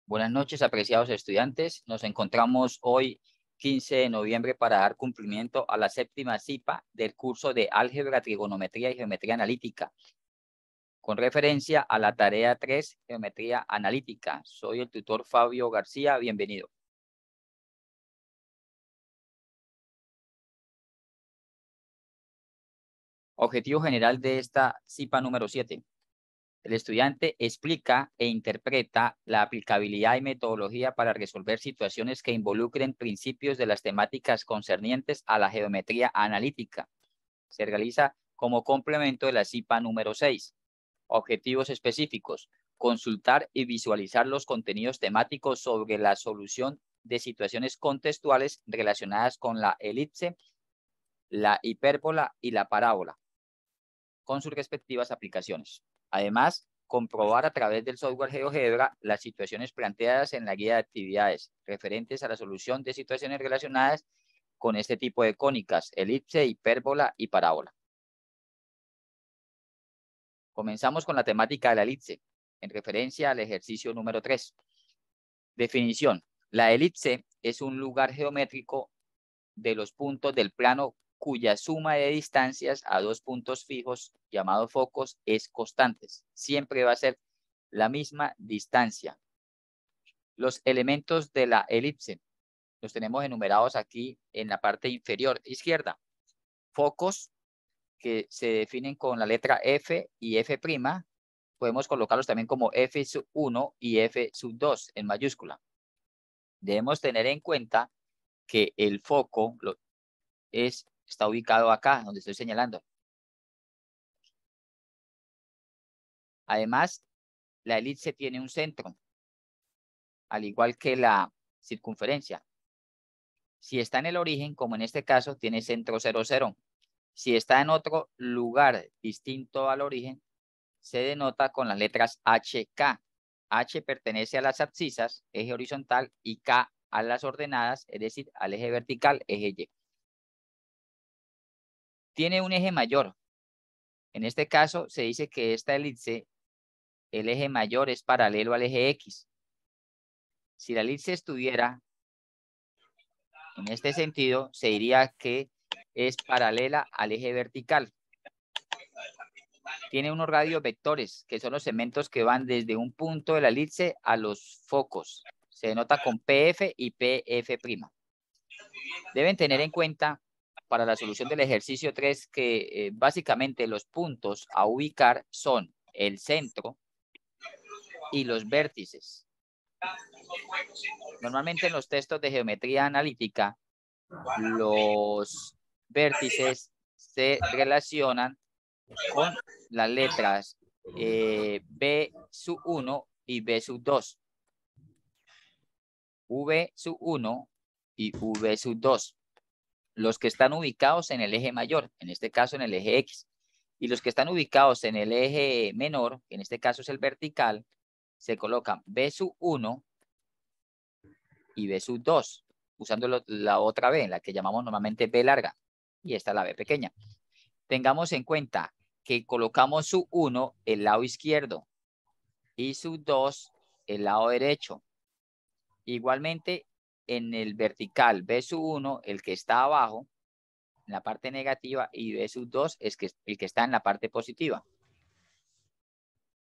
Buenas noches, apreciados estudiantes. Nos encontramos hoy, 15 de noviembre, para dar cumplimiento a la séptima CIPA del curso de Álgebra, Trigonometría y Geometría Analítica, con referencia a la tarea 3, Geometría Analítica. Soy el tutor Fabio García. Bienvenido. Objetivo general de esta CIPA número 7. El estudiante explica e interpreta la aplicabilidad y metodología para resolver situaciones que involucren principios de las temáticas concernientes a la geometría analítica. Se realiza como complemento de la CIPA número 6. Objetivos específicos: consultar y visualizar los contenidos temáticos sobre la solución de situaciones contextuales relacionadas con la elipse, la hipérbola y la parábola, con sus respectivas aplicaciones. Además, comprobar a través del software GeoGebra las situaciones planteadas en la guía de actividades referentes a la solución de situaciones relacionadas con este tipo de cónicas, elipse, hipérbola y parábola. Comenzamos con la temática de la elipse, en referencia al ejercicio número 3. Definición: la elipse es un lugar geométrico de los puntos del plano cuya suma de distancias a dos puntos fijos llamados focos es constantes. Siempre va a ser la misma distancia. Los elementos de la elipse los tenemos enumerados aquí en la parte inferior izquierda. Focos que se definen con la letra F y F'. Podemos colocarlos también como F1 y F2 en mayúscula. Debemos tener en cuenta que el foco está ubicado acá, donde estoy señalando. Además, la elipse tiene un centro, al igual que la circunferencia. Si está en el origen, como en este caso, tiene centro 0, 0. Si está en otro lugar distinto al origen, se denota con las letras HK. H pertenece a las abscisas, eje horizontal, y K a las ordenadas, es decir, al eje vertical, eje Y. Tiene un eje mayor. En este caso, se dice que esta elipse, el eje mayor es paralelo al eje X. Si la elipse estuviera en este sentido, se diría que es paralela al eje vertical. Tiene unos radios vectores, que son los segmentos que van desde un punto de la elipse a los focos. Se denota con PF y PF'. Deben tener en cuenta para la solución del ejercicio 3 que básicamente los puntos a ubicar son el centro y los vértices. Normalmente en los textos de geometría analítica, los vértices se relacionan con las letras B1 y B2. V1 y V2. Los que están ubicados en el eje mayor, en este caso en el eje X, y los que están ubicados en el eje menor, que en este caso es el vertical, se colocan B1 y B2, usando la otra B, la que llamamos normalmente B larga, y esta es la B pequeña. Tengamos en cuenta que colocamos su 1 el lado izquierdo y su 2 el lado derecho. Igualmente, en el vertical, B1, el que está abajo, en la parte negativa, y B2 es el que está en la parte positiva.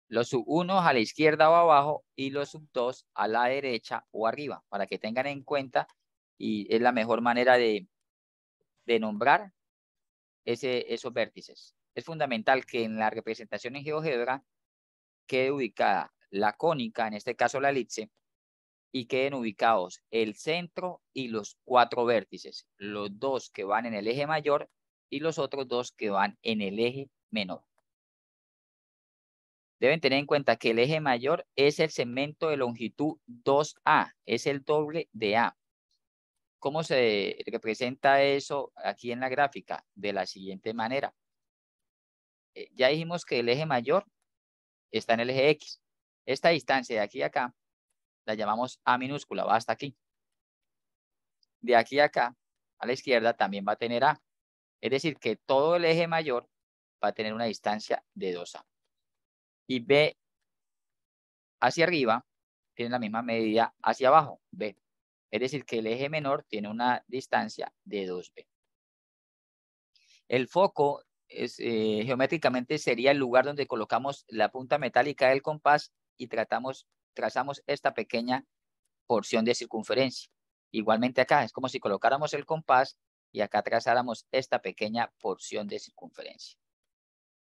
Los sub-1 a la izquierda o abajo y los sub-2 a la derecha o arriba, para que tengan en cuenta, y es la mejor manera de nombrar esos vértices. Es fundamental que en la representación en GeoGebra quede ubicada la cónica, en este caso la elipse, y queden ubicados el centro y los 4 vértices, los 2 que van en el eje mayor y los otros 2 que van en el eje menor. Deben tener en cuenta que el eje mayor es el segmento de longitud 2A, es el doble de A. ¿Cómo se representa eso aquí en la gráfica? De la siguiente manera. Ya dijimos que el eje mayor está en el eje X. Esta distancia de aquí a acá la llamamos A minúscula, va hasta aquí. De aquí a acá, a la izquierda, también va a tener A. Es decir, que todo el eje mayor va a tener una distancia de 2A. Y B hacia arriba tienen la misma medida hacia abajo, B. Es decir, que el eje menor tiene una distancia de 2B. El foco geométricamente sería el lugar donde colocamos la punta metálica del compás y trazamos esta pequeña porción de circunferencia. Igualmente acá es como si colocáramos el compás y acá trazáramos esta pequeña porción de circunferencia.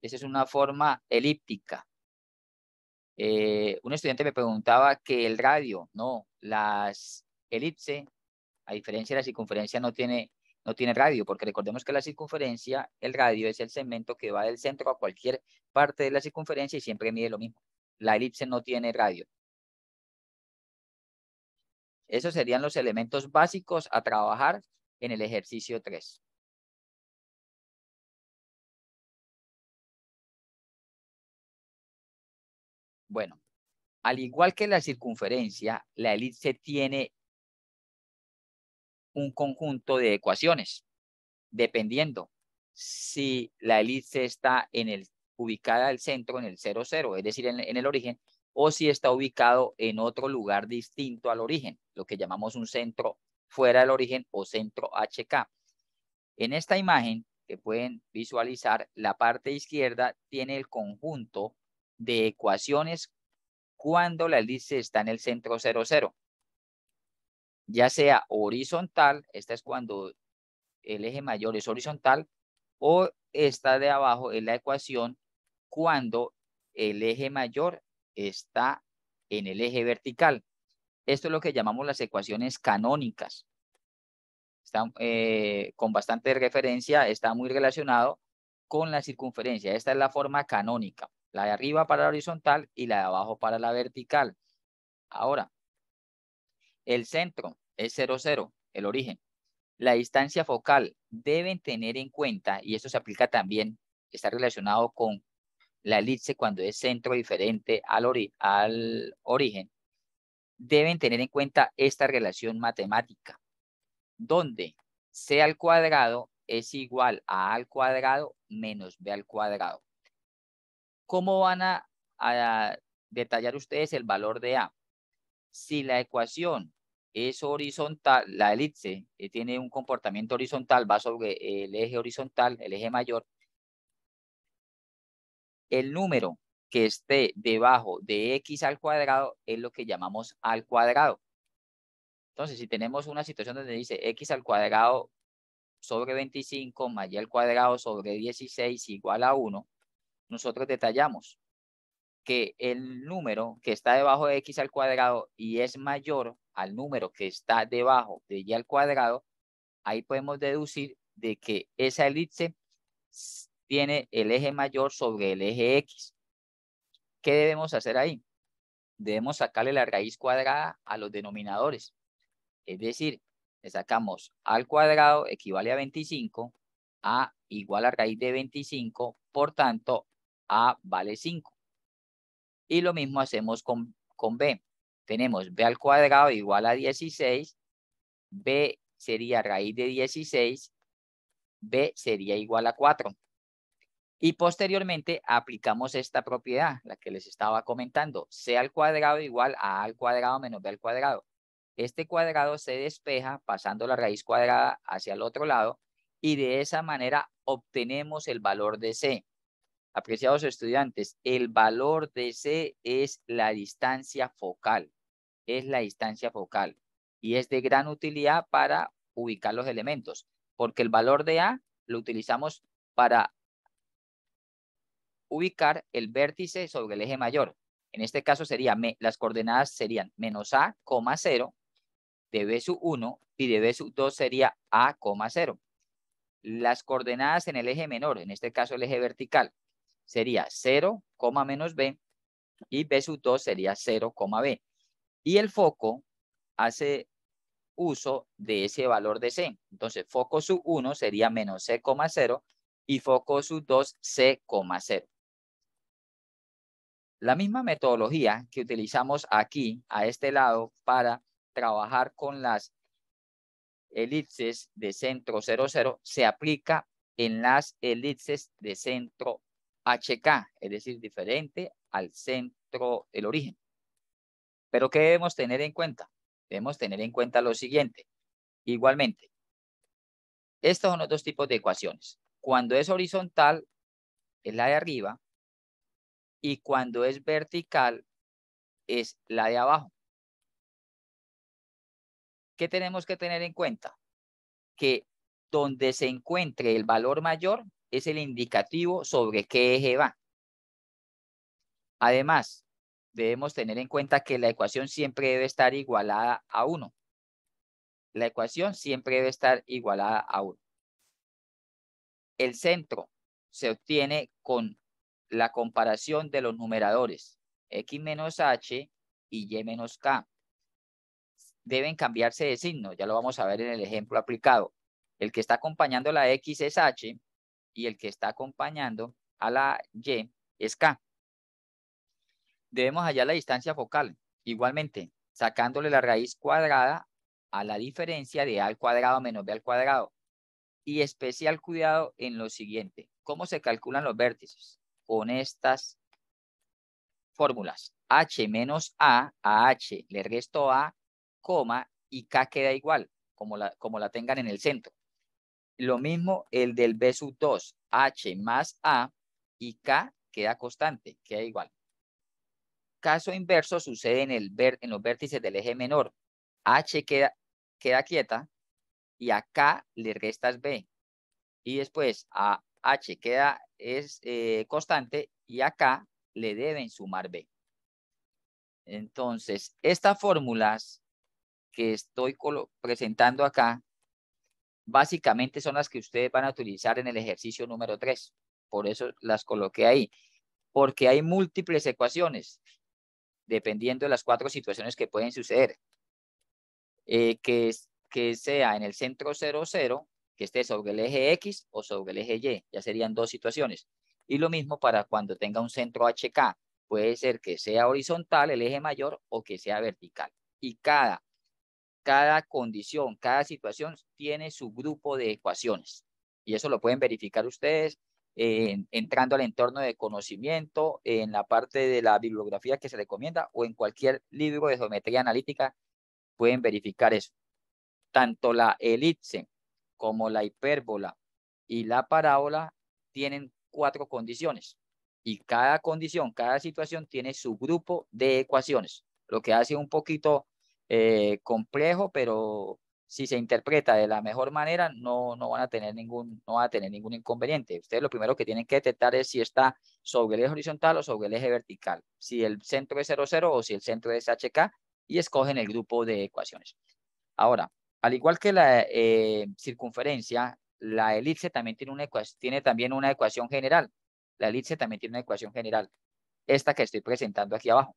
Esa es una forma elíptica. Un estudiante me preguntaba que el radio, no, las elipses, a diferencia de la circunferencia, no tiene radio, porque recordemos que la circunferencia, el radio es el segmento que va del centro a cualquier parte de la circunferencia y siempre mide lo mismo. La elipse no tiene radio. Esos serían los elementos básicos a trabajar en el ejercicio 3. Bueno, al igual que la circunferencia, la elipse tiene un conjunto de ecuaciones, dependiendo si la elipse está ubicada al centro, en el 0, 0, es decir, en el origen, o si está ubicado en otro lugar distinto al origen, lo que llamamos un centro fuera del origen o centro HK. En esta imagen que pueden visualizar, la parte izquierda tiene el conjunto de ecuaciones cuando la elipse está en el centro 0, 0. Ya sea horizontal, esta es cuando el eje mayor es horizontal, o esta de abajo es la ecuación cuando el eje mayor está en el eje vertical. Esto es lo que llamamos las ecuaciones canónicas. Está con bastante referencia, está muy relacionado con la circunferencia. Esta es la forma canónica, la de arriba para la horizontal y la de abajo para la vertical. Ahora, el centro es 0, 0, el origen. La distancia focal deben tener en cuenta, y esto se aplica también, está relacionado con la elipse cuando es centro diferente al origen, deben tener en cuenta esta relación matemática, donde C al cuadrado es igual a al cuadrado menos B al cuadrado. ¿Cómo van a detallar ustedes el valor de A? Si la ecuación es horizontal, la elipse tiene un comportamiento horizontal, va sobre el eje horizontal, el eje mayor, el número que esté debajo de x al cuadrado es lo que llamamos al cuadrado. Entonces, si tenemos una situación donde dice x al cuadrado sobre 25 más y al cuadrado sobre 16 igual a 1, nosotros detallamos que el número que está debajo de x al cuadrado y es mayor al número que está debajo de y al cuadrado, ahí podemos deducir de que esa elipse tiene el eje mayor sobre el eje x. ¿Qué debemos hacer ahí? Debemos sacarle la raíz cuadrada a los denominadores. Es decir, le sacamos al cuadrado equivale a 25, a igual a raíz de 25, por tanto, a vale 5. Y lo mismo hacemos con b. Tenemos b al cuadrado igual a 16, b sería raíz de 16, b sería igual a 4. Y posteriormente aplicamos esta propiedad, la que les estaba comentando, c al cuadrado igual a al cuadrado menos b al cuadrado. Este cuadrado se despeja pasando la raíz cuadrada hacia el otro lado y de esa manera obtenemos el valor de c. Apreciados estudiantes, el valor de C es la distancia focal. Es la distancia focal. Y es de gran utilidad para ubicar los elementos. Porque el valor de A lo utilizamos para ubicar el vértice sobre el eje mayor. En este caso las coordenadas serían menos A, 0, de B sub 1 y de B sub 2 sería A, 0. Las coordenadas en el eje menor, en este caso el eje vertical, sería 0, menos b, y b sub 2 sería 0, b. Y el foco hace uso de ese valor de c. Entonces, foco sub 1 sería menos c, 0 y foco sub 2, c, 0. La misma metodología que utilizamos aquí, a este lado, para trabajar con las elipses de centro 0, 0, se aplica en las elipses de centro HK, es decir, diferente al centro, el origen. Pero ¿qué debemos tener en cuenta? Debemos tener en cuenta lo siguiente. Igualmente, estos son los dos tipos de ecuaciones. Cuando es horizontal, es la de arriba, y cuando es vertical, es la de abajo. ¿Qué tenemos que tener en cuenta? Que donde se encuentre el valor mayor es el indicativo sobre qué eje va. Además, debemos tener en cuenta que la ecuación siempre debe estar igualada a 1. La ecuación siempre debe estar igualada a 1. El centro se obtiene con la comparación de los numeradores x menos h y y menos k. Deben cambiarse de signo, ya lo vamos a ver en el ejemplo aplicado. El que está acompañando la x es h y el que está acompañando a la y es k. Debemos hallar la distancia focal, igualmente, sacándole la raíz cuadrada a la diferencia de a al cuadrado menos b al cuadrado. Y especial cuidado en lo siguiente. ¿Cómo se calculan los vértices? Con estas fórmulas. H menos a H le resto a, coma, y K queda igual, como la tengan en el centro. Lo mismo el del B sub 2, H más a y K queda constante, queda igual. Caso inverso sucede en los vértices del eje menor. H queda quieta y a K le restas B. Y después a H es constante y acá le deben sumar B. Entonces, estas fórmulas que estoy presentando acá, básicamente son las que ustedes van a utilizar en el ejercicio número 3. Por eso las coloqué ahí, porque hay múltiples ecuaciones, dependiendo de las 4 situaciones que pueden suceder. Que sea en el centro 0, 0, que esté sobre el eje X o sobre el eje Y. Ya serían 2 situaciones. Y lo mismo para cuando tenga un centro HK. Puede ser que sea horizontal el eje mayor o que sea vertical. Y cada condición, cada situación tiene su grupo de ecuaciones. Y eso lo pueden verificar ustedes entrando al entorno de conocimiento, en la parte de la bibliografía que se recomienda o en cualquier libro de geometría analítica pueden verificar eso. Tanto la elipse como la hipérbola y la parábola tienen 4 condiciones. Y cada condición, cada situación tiene su grupo de ecuaciones, lo que hace un poquito complejo, pero si se interpreta de la mejor manera, no van a tener ningún inconveniente. Ustedes lo primero que tienen que detectar es si está sobre el eje horizontal o sobre el eje vertical, si el centro es 0, 0 o si el centro es HK, y escogen el grupo de ecuaciones. Ahora, al igual que la circunferencia, la elipse también tiene también una ecuación general. La elipse también tiene una ecuación general. Esta que estoy presentando aquí abajo.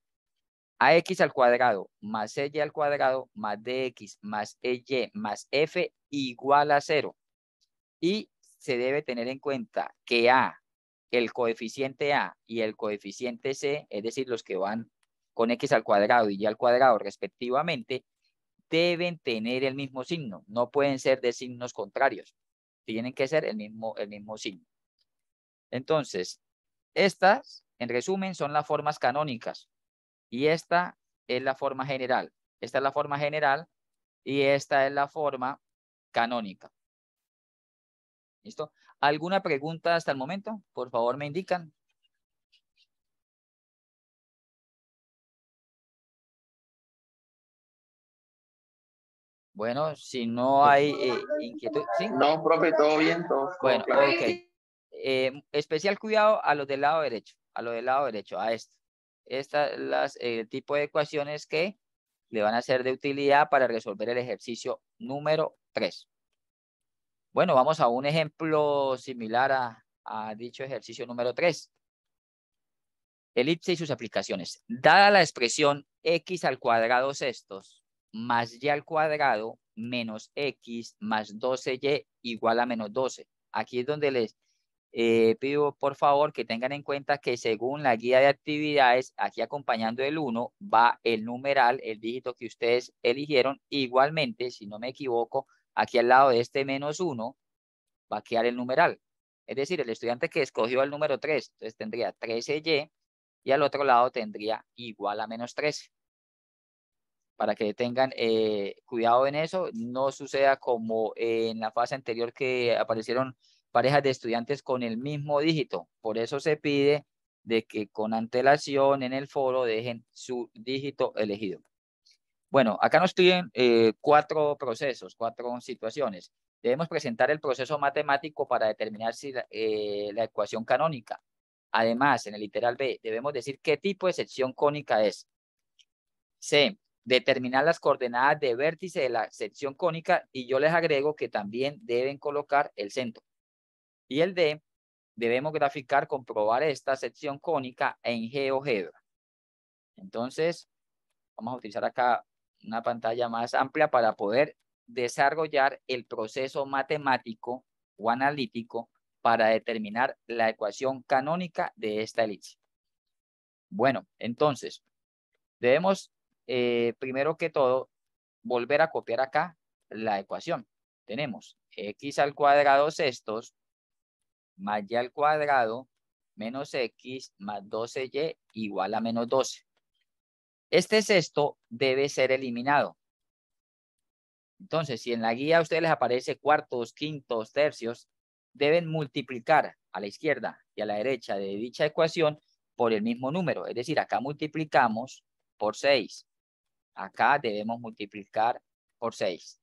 AX al cuadrado más EY al cuadrado más DX más EY más F igual a 0. Y se debe tener en cuenta que el coeficiente A y el coeficiente C, es decir, los que van con X al cuadrado y Y al cuadrado respectivamente, deben tener el mismo signo. No pueden ser de signos contrarios. Tienen que ser el mismo signo. Entonces, estas, en resumen, son las formas canónicas. Y esta es la forma general. Esta es la forma general y esta es la forma canónica. ¿Listo? ¿Alguna pregunta hasta el momento? Por favor, me indican. Bueno, si no hay inquietud, ¿sí? No, profe, todo bien, todo Bueno, claro. ok. Especial cuidado a los del lado derecho, a esto. Estas el tipo de ecuaciones que le van a ser de utilidad para resolver el ejercicio número 3. Bueno, vamos a un ejemplo similar a dicho ejercicio número 3. Elipse y sus aplicaciones. Dada la expresión x al cuadrado sextos más y al cuadrado menos x más 12y igual a menos 12. Aquí es donde les pido por favor que tengan en cuenta que según la guía de actividades, aquí acompañando el 1 va el numeral, el dígito que ustedes eligieron. Igualmente, si no me equivoco, aquí al lado de este menos 1 va a quedar el numeral. Es decir, el estudiante que escogió el número 3, entonces tendría 13y y al otro lado tendría igual a menos 13. para que tengan cuidado en eso, no suceda como en la fase anterior que aparecieron parejas de estudiantes con el mismo dígito. Por eso se pide de que con antelación en el foro dejen su dígito elegido. Bueno, acá nos piden 4 procesos, 4 situaciones. Debemos presentar el proceso matemático para determinar si la ecuación canónica. Además, en el literal B, debemos decir qué tipo de sección cónica es. C, determinar las coordenadas de vértice de la sección cónica y yo les agrego que también deben colocar el centro. Y el D, debemos graficar, comprobar esta sección cónica en GeoGebra. Entonces, vamos a utilizar acá una pantalla más amplia para poder desarrollar el proceso matemático o analítico para determinar la ecuación canónica de esta elipse. Bueno, entonces, debemos, primero que todo, volver a copiar acá la ecuación. Tenemos x al cuadrado sextos más y al cuadrado menos x más 12y igual a menos 12. Este sexto debe ser eliminado. Entonces, si en la guía a ustedes les aparece cuartos, quintos, tercios, deben multiplicar a la izquierda y a la derecha de dicha ecuación por el mismo número. Es decir, acá multiplicamos por 6. Acá debemos multiplicar por 6.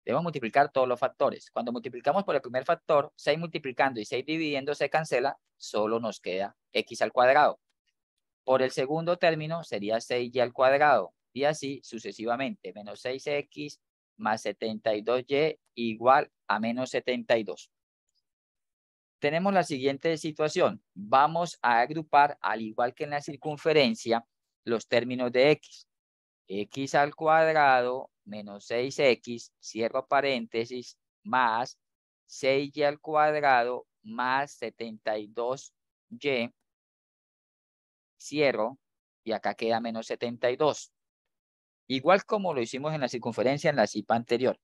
Debemos multiplicar todos los factores. Cuando multiplicamos por el primer factor, 6 multiplicando y 6 dividiendo se cancela, solo nos queda x al cuadrado. Por el segundo término sería 6y al cuadrado y así sucesivamente. Menos 6x más 72y igual a menos 72. Tenemos la siguiente situación. Vamos a agrupar, al igual que en la circunferencia, los términos de x. X al cuadrado menos 6x, cierro paréntesis, más 6y al cuadrado más 72y, cierro, y acá queda menos 72. Igual como lo hicimos en la circunferencia en la CIPA anterior.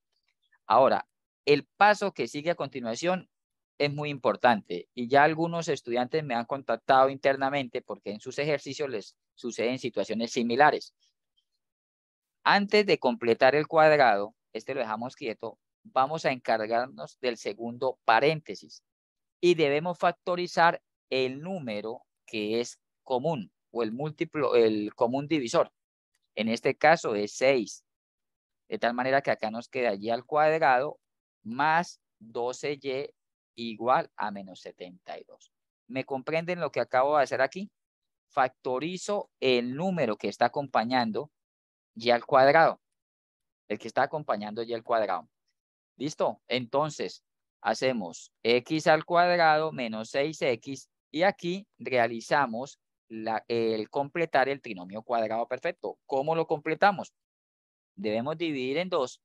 Ahora, el paso que sigue a continuación es muy importante y ya algunos estudiantes me han contactado internamente porque en sus ejercicios les suceden situaciones similares. Antes de completar el cuadrado, este lo dejamos quieto, vamos a encargarnos del segundo paréntesis y debemos factorizar el número que es común o el múltiplo, el común divisor. En este caso es 6. De tal manera que acá nos queda y al cuadrado más 12y igual a menos 72. ¿Me comprenden lo que acabo de hacer aquí? Factorizo el número que está acompañando y al cuadrado. El que está acompañando y al cuadrado. ¿Listo? Entonces, hacemos x al cuadrado menos 6x y aquí realizamos el completar el trinomio cuadrado perfecto. ¿Cómo lo completamos? Debemos dividir en 2.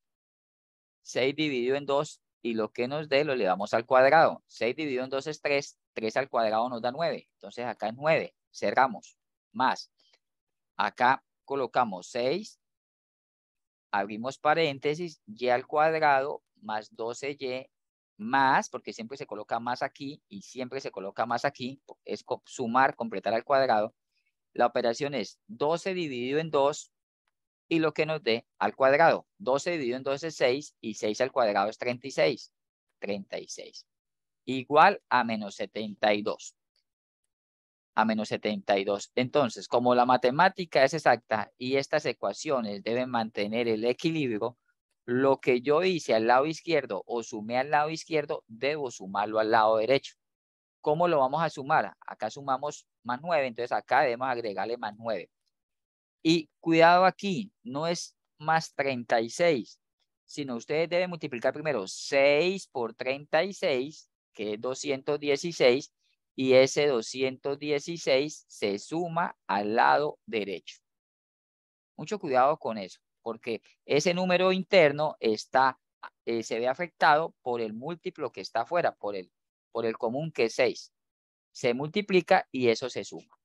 6 dividido en 2 y lo que nos dé lo elevamos al cuadrado. 6 dividido en 2 es 3. 3 al cuadrado nos da 9. Entonces acá es 9. Cerramos. Más. Acá colocamos 6. Abrimos paréntesis. Y al cuadrado más 12y más, porque siempre se coloca más aquí y siempre se coloca más aquí. Es sumar, completar al cuadrado. La operación es 12 dividido en 2. Y lo que nos dé al cuadrado. 12 dividido en 2 es 6 y 6 al cuadrado es 36. 36. Igual a menos 72. A menos 72. Entonces, como la matemática es exacta y estas ecuaciones deben mantener el equilibrio, lo que yo hice al lado izquierdo o sumé al lado izquierdo, debo sumarlo al lado derecho. ¿Cómo lo vamos a sumar? Acá sumamos más 9, entonces acá debemos agregarle más 9. Y cuidado aquí, no es más 36, sino ustedes deben multiplicar primero 6 por 36, que es 216, y ese 216 se suma al lado derecho. Mucho cuidado con eso, porque ese número interno está, se ve afectado por el múltiplo que está afuera, por el común que es 6. Se multiplica y eso se suma.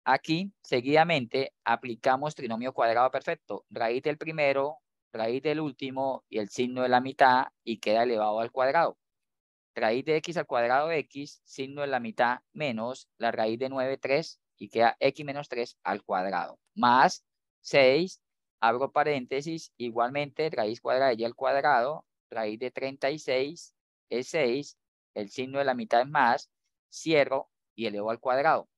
Aquí, seguidamente, aplicamos trinomio cuadrado perfecto. Raíz del primero, raíz del último y el signo de la mitad y queda elevado al cuadrado. Raíz de x al cuadrado x, signo de la mitad menos la raíz de 9, 3 y queda x menos 3 al cuadrado. Más 6, abro paréntesis, igualmente raíz cuadrada de y al cuadrado, raíz de 36 es 6, el signo de la mitad es más, cierro y elevo al cuadrado.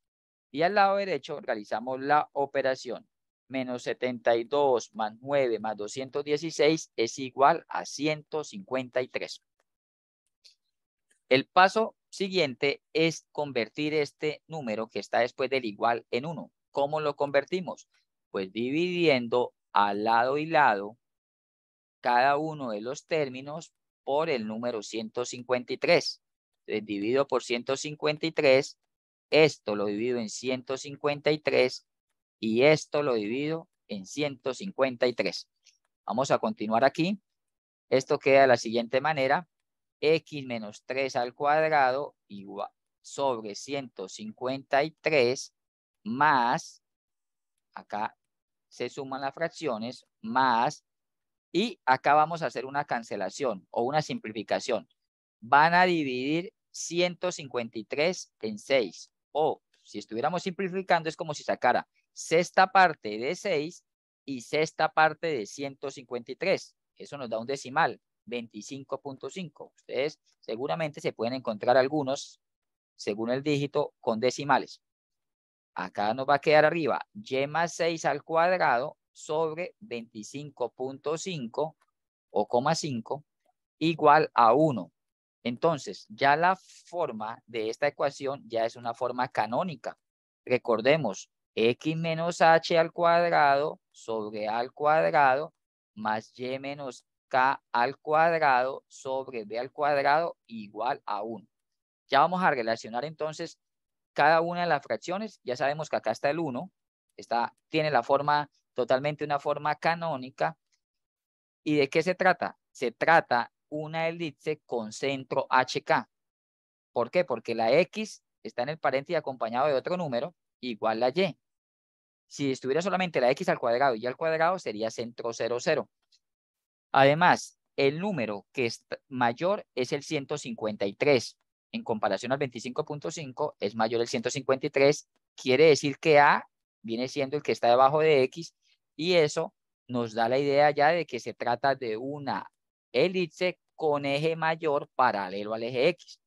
Y al lado derecho realizamos la operación. Menos 72 más 9 más 216 es igual a 153. El paso siguiente es convertir este número que está después del igual en 1. ¿Cómo lo convertimos? Pues dividiendo al lado y lado cada uno de los términos por el número 153. Entonces divido por 153, esto lo divido en 153 y esto lo divido en 153. Vamos a continuar aquí. Esto queda de la siguiente manera. X menos 3 al cuadrado igual sobre 153 más, acá se suman las fracciones, más, y acá vamos a hacer una cancelación o una simplificación. Van a dividir 153 en 6. O si estuviéramos simplificando es como si sacara sexta parte de 6 y sexta parte de 153. Eso nos da un decimal, 25.5. Ustedes seguramente se pueden encontrar algunos, según el dígito, con decimales. Acá nos va a quedar arriba y más 6 al cuadrado sobre 25.5 o 5 igual a 1. Entonces, ya la forma de esta ecuación ya es una forma canónica. Recordemos, x menos h al cuadrado sobre a al cuadrado más y menos k al cuadrado sobre b al cuadrado igual a 1. Ya vamos a relacionar entonces cada una de las fracciones. Ya sabemos que acá está el 1, tiene la forma, totalmente una forma canónica. ¿Y de qué se trata? Se trata una elipse con centro HK. ¿Por qué? Porque la X está en el paréntesis acompañado de otro número igual a Y. Si estuviera solamente la X al cuadrado y Y al cuadrado sería centro 0, 0. Además, el número que es mayor es el 153. En comparación al 25.5 es mayor el 153. Quiere decir que A viene siendo el que está debajo de X y eso nos da la idea ya de que se trata de una elipse con eje mayor paralelo al eje X.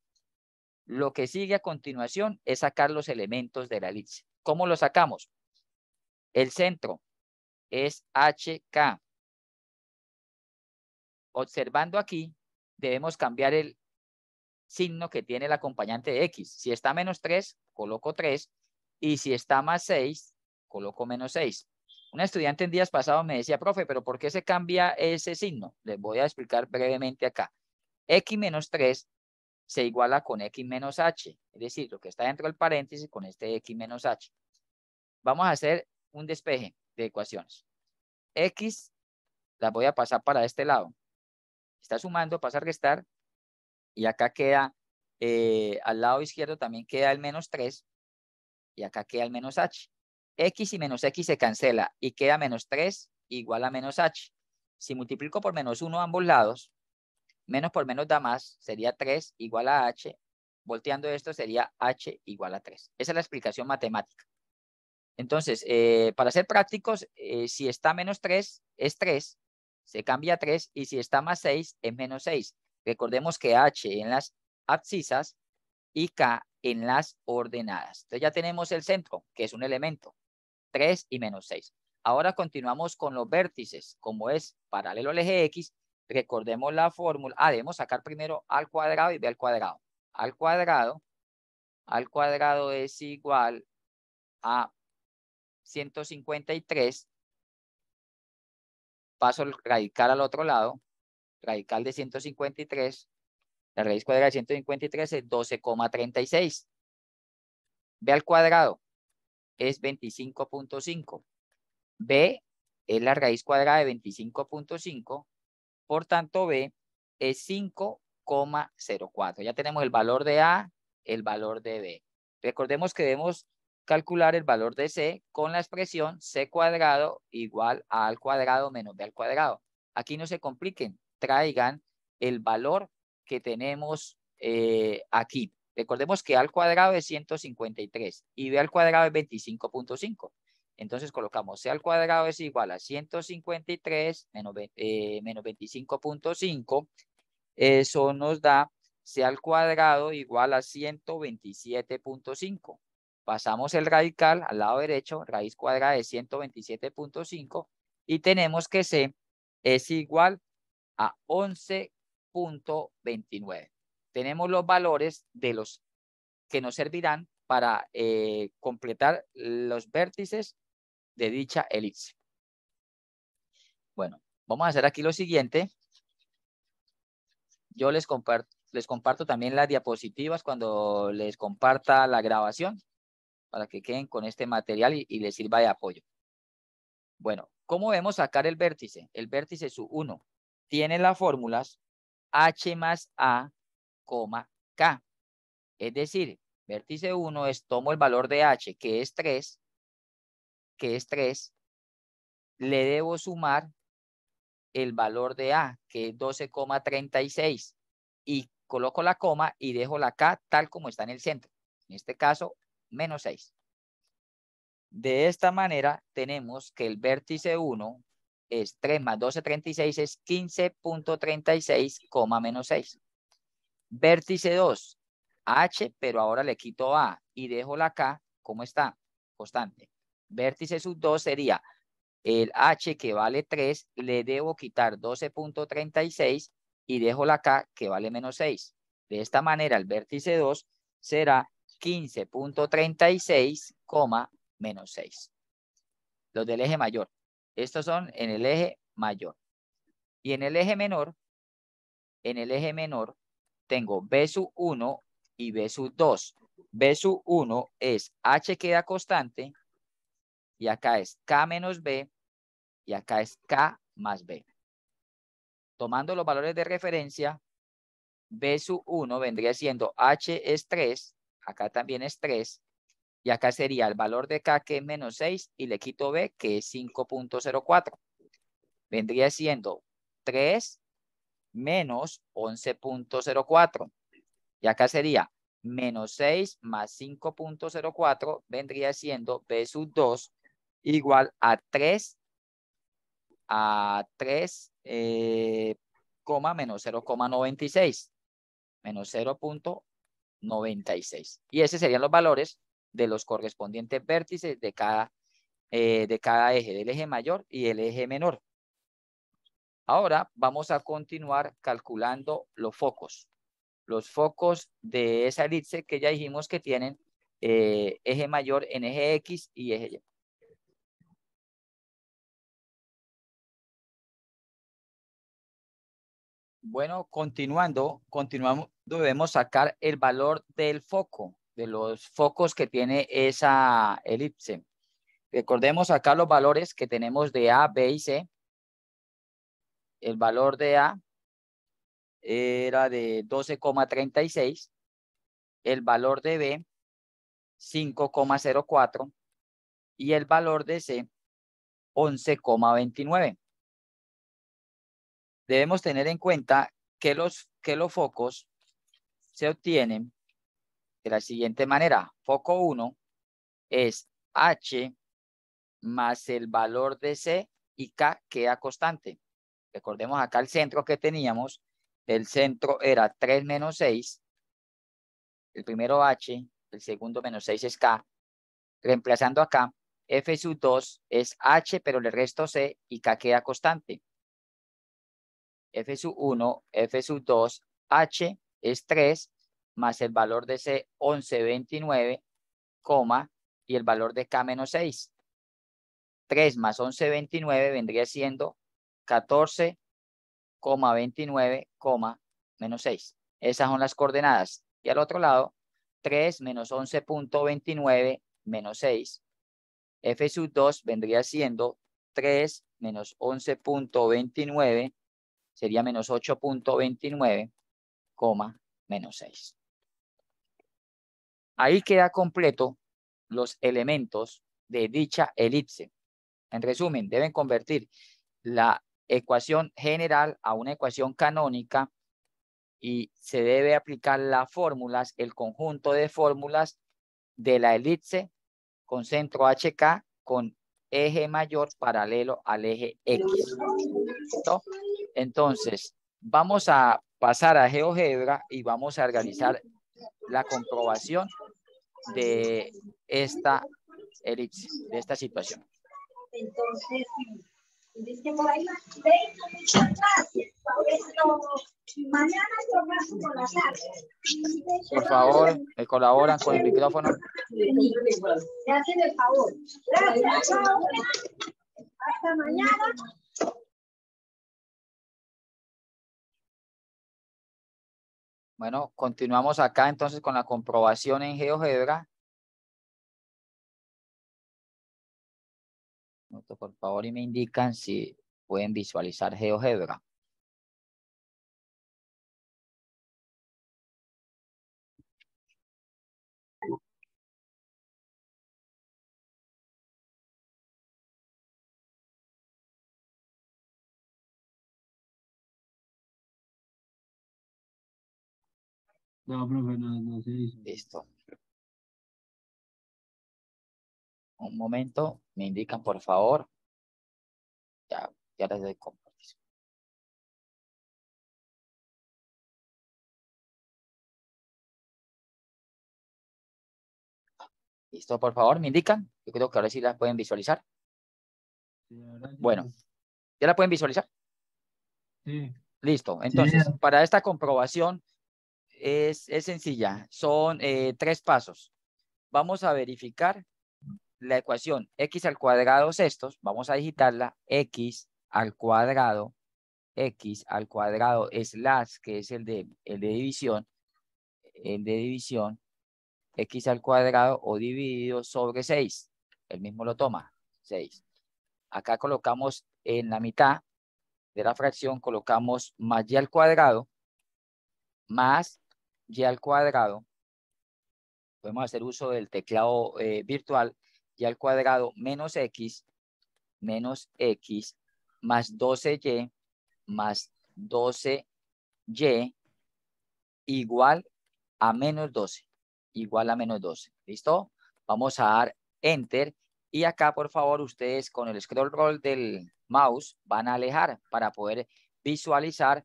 Lo que sigue a continuación es sacar los elementos de la elipse. ¿Cómo lo sacamos? El centro es HK. Observando aquí, debemos cambiar el signo que tiene el acompañante de X. Si está menos 3, coloco 3. Y si está más 6, coloco menos 6. Un estudiante en días pasados me decía, profe, ¿pero por qué se cambia ese signo? Les voy a explicar brevemente acá. X menos 3 se iguala con X menos H. Es decir, lo que está dentro del paréntesis con este X menos H. Vamos a hacer un despeje de ecuaciones. X la voy a pasar para este lado. Está sumando, pasa a restar. Y acá queda, al lado izquierdo también queda el menos 3. Y acá queda el menos H. X y menos X se cancela y queda menos 3 igual a menos H. Si multiplico por menos 1 a ambos lados, menos por menos da más, sería 3 igual a H. Volteando esto sería H igual a 3. Esa es la explicación matemática. Entonces, para ser prácticos, si está menos 3 es 3, se cambia a 3 y si está más 6 es menos 6. Recordemos que H en las abscisas y K en las ordenadas. Entonces ya tenemos el centro, que es un elemento, 3 y menos 6. Ahora continuamos con los vértices. Como es paralelo al eje X, recordemos la fórmula. Debemos sacar primero al cuadrado y b al cuadrado. Al cuadrado es igual a 153. Paso el radical al otro lado. Radical de 153. La raíz cuadrada de 153 es 12,36. B al cuadrado es 25.5. B es la raíz cuadrada de 25.5. Por tanto, B es 5,04. Ya tenemos el valor de A, el valor de B. Recordemos que debemos calcular el valor de C con la expresión C cuadrado igual a al cuadrado menos B al cuadrado. Aquí no se compliquen, traigan el valor que tenemos aquí. Recordemos que A al cuadrado es 153 y B al cuadrado es 25.5. Entonces colocamos c al cuadrado es igual a 153 menos 25.5. Eso nos da c al cuadrado igual a 127.5. Pasamos el radical al lado derecho, raíz cuadrada de 127.5, y tenemos que c es igual a 11.29. Tenemos los valores de los que nos servirán para completar los vértices de dicha elipse. Bueno, vamos a hacer aquí lo siguiente. Yo les comparto también las diapositivas cuando les comparta la grabación para que queden con este material y les sirva de apoyo. Bueno, ¿cómo debemos sacar el vértice? El vértice sub 1 tiene las fórmulas h más a, k. Es decir, vértice 1 es tomo el valor de h, que es 3, le debo sumar el valor de a, que es 12,36, y coloco la coma y dejo la k tal como está en el centro. En este caso, menos 6. De esta manera, tenemos que el vértice 1 es 3 más 12,36 es 15.36, menos 6. Vértice 2, h, pero ahora le quito a y dejo la k, ¿cómo está? Constante. Vértice sub 2 sería el h, que vale 3, le debo quitar 12.36 y dejo la k, que vale menos 6. De esta manera, el vértice 2 será 15.36, menos 6. Los del eje mayor. Estos son en el eje mayor. Y en el eje menor, tengo B sub 1 y B sub 2. B sub 1 es h queda constante, y acá es k menos b, y acá es k más b. Tomando los valores de referencia, B sub 1 vendría siendo h es 3, acá también es 3, y acá sería el valor de k, que es menos 6, y le quito b, que es 5.04. Vendría siendo 3 menos 11.04. Y acá sería menos 6 más 5.04, vendría siendo B sub 2 igual a 3 menos 0,96. Menos 0.96. Y esos serían los valores de los correspondientes vértices de cada eje, del eje mayor y el eje menor. Ahora vamos a continuar calculando los focos. Los focos de esa elipse que ya dijimos que tienen eje mayor en eje X y eje Y. Bueno, continuamos, debemos sacar el valor del foco, de los focos que tiene esa elipse. Recordemos acá los valores que tenemos de A, B y C. El valor de A era de 12,36. El valor de B, 5,04. Y el valor de C, 11,29. Debemos tener en cuenta que los focos se obtienen de la siguiente manera. Foco 1 es H más el valor de C, y K queda constante. Recordemos acá el centro que teníamos. El centro era 3 menos 6. El primero H, el segundo menos 6 es K. Reemplazando acá, F sub 2 es H, pero le resto C y K queda constante. F sub 1, F sub 2, H es 3, más el valor de C, 11,29, y el valor de K menos 6. 3 más 11,29 vendría siendo 14,29, menos 6. Esas son las coordenadas. Y al otro lado, 3 menos 11,29 menos 6. F sub 2 vendría siendo 3 menos 11,29, sería menos 8,29, menos 6. Ahí queda completo los elementos de dicha elipse. En resumen, deben convertir la ecuación general a una ecuación canónica y se debe aplicar las fórmulas, el conjunto de fórmulas de la elipse con centro HK con eje mayor paralelo al eje X. ¿Listo? Entonces, vamos a pasar a GeoGebra y vamos a realizar la comprobación de esta elipse, de esta situación. Entonces, dice por ahí, muchas gracias. Mañana yo paso por la tarde. Por favor, me colaboran con el micrófono. Me hacen el favor. Gracias. Hasta mañana. Bueno, continuamos acá entonces con la comprobación en GeoGebra. Por favor, y me indican si pueden visualizar GeoGebra. No, profe, no se hizo. Listo. Un momento, me indican por favor. Ya les doy compartir. Listo, por favor, me indican. Yo creo que ahora sí la pueden visualizar. Sí, ahora sí. Bueno, ¿ya la pueden visualizar? Sí. Listo. Entonces, Sí. para esta comprobación es sencilla. Son 3 pasos. Vamos a verificar la ecuación x al cuadrado sextos. Vamos a digitarla. X al cuadrado slash, que es el de división. El de división. X al cuadrado o dividido sobre 6. El mismo lo toma. 6. Acá colocamos en la mitad de la fracción, colocamos más y al cuadrado, más y al cuadrado. Podemos hacer uso del teclado virtual, y al cuadrado menos x, más 12y, más 12y, igual a menos 12. Igual a menos 12. ¿Listo? Vamos a dar Enter. Y acá, por favor, ustedes con el scroll roll del mouse van a alejar para poder visualizar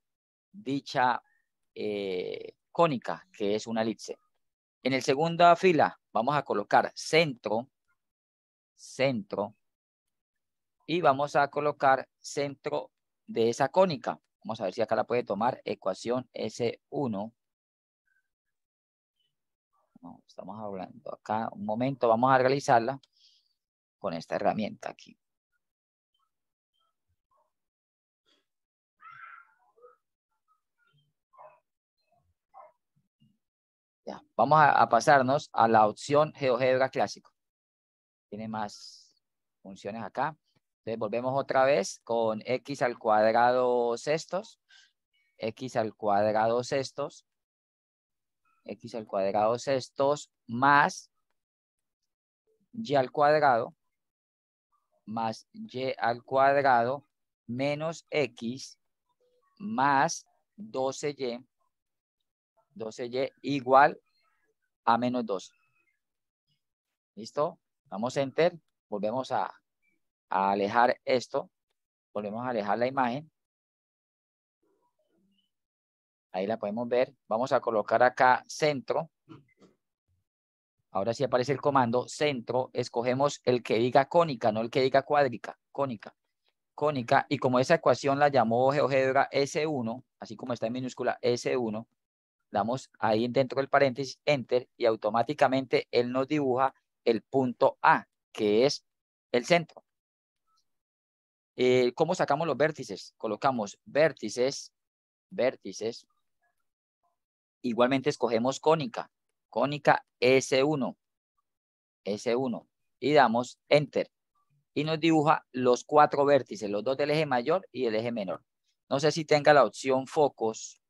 dicha cónica, que es una elipse. En la segunda fila vamos a colocar centro, y vamos a colocar centro de esa cónica. Vamos a ver si acá la puede tomar, ecuación S1. No, estamos hablando acá, un momento, vamos a realizarla con esta herramienta aquí. Ya, vamos a pasarnos a la opción GeoGebra clásico. Tiene más funciones acá. Entonces volvemos otra vez con x al cuadrado sextos. X al cuadrado sextos. X al cuadrado sextos más y al cuadrado, más y al cuadrado menos x más 12y igual a menos 2. ¿Listo? Damos Enter. Volvemos a alejar esto. Volvemos a alejar la imagen. Ahí la podemos ver. Vamos a colocar acá centro. Ahora sí aparece el comando centro. Escogemos el que diga cónica, no el que diga cuádrica. Cónica. Cónica. Y como esa ecuación la llamó GeoGebra S1, así como está en minúscula S1, damos ahí dentro del paréntesis Enter y automáticamente él nos dibuja el punto A, que es el centro. ¿Cómo sacamos los vértices? Colocamos vértices. Igualmente escogemos cónica S1, y damos Enter. Y nos dibuja los 4 vértices, los 2 del eje mayor y el eje menor. No sé si tenga la opción focos.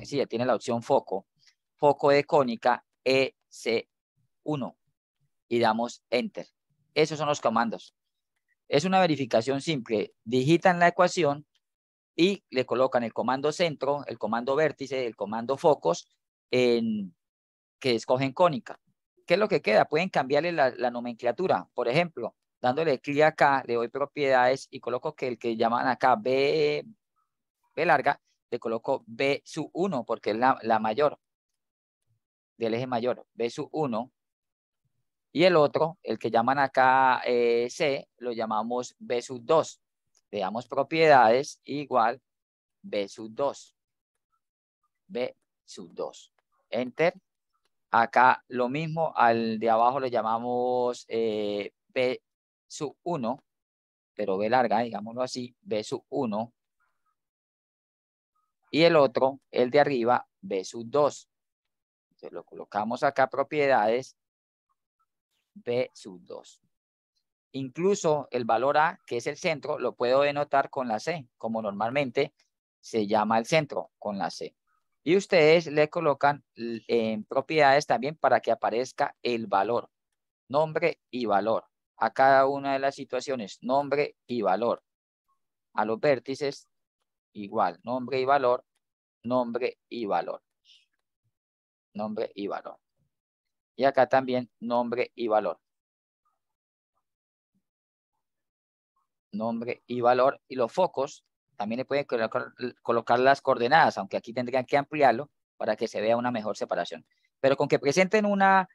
Sí, ya tiene la opción foco de cónica EC1 y damos Enter. Esos son los comandos. Es una verificación simple. Digitan la ecuación y le colocan el comando centro, el comando vértice, el comando focos, que escogen cónica. ¿Qué es lo que queda? Pueden cambiarle la nomenclatura. Por ejemplo, Dándole clic acá, le doy propiedades y coloco que el que llaman acá B larga, le coloco B sub 1 porque es la mayor del eje mayor, B sub 1. Y el otro, el que llaman acá C, lo llamamos B sub 2. Le damos propiedades igual B sub 2. B sub 2. Enter. Acá lo mismo, al de abajo lo llamamos B sub 1, pero B larga, digámoslo así, B sub 1. Y el otro, el de arriba, B sub 2. Entonces lo colocamos acá, propiedades, B sub 2. Incluso el valor A, que es el centro, lo puedo denotar con la C, como normalmente se llama el centro, con la C. Y ustedes le colocan en propiedades también para que aparezca el valor, nombre y valor. A cada una de las situaciones, nombre y valor. A los vértices, igual, nombre y valor, nombre y valor. Nombre y valor. Y acá también nombre y valor. Nombre y valor. Y los focos también le pueden colocar las coordenadas, aunque aquí tendrían que ampliarlo para que se vea una mejor separación. Pero con que presenten una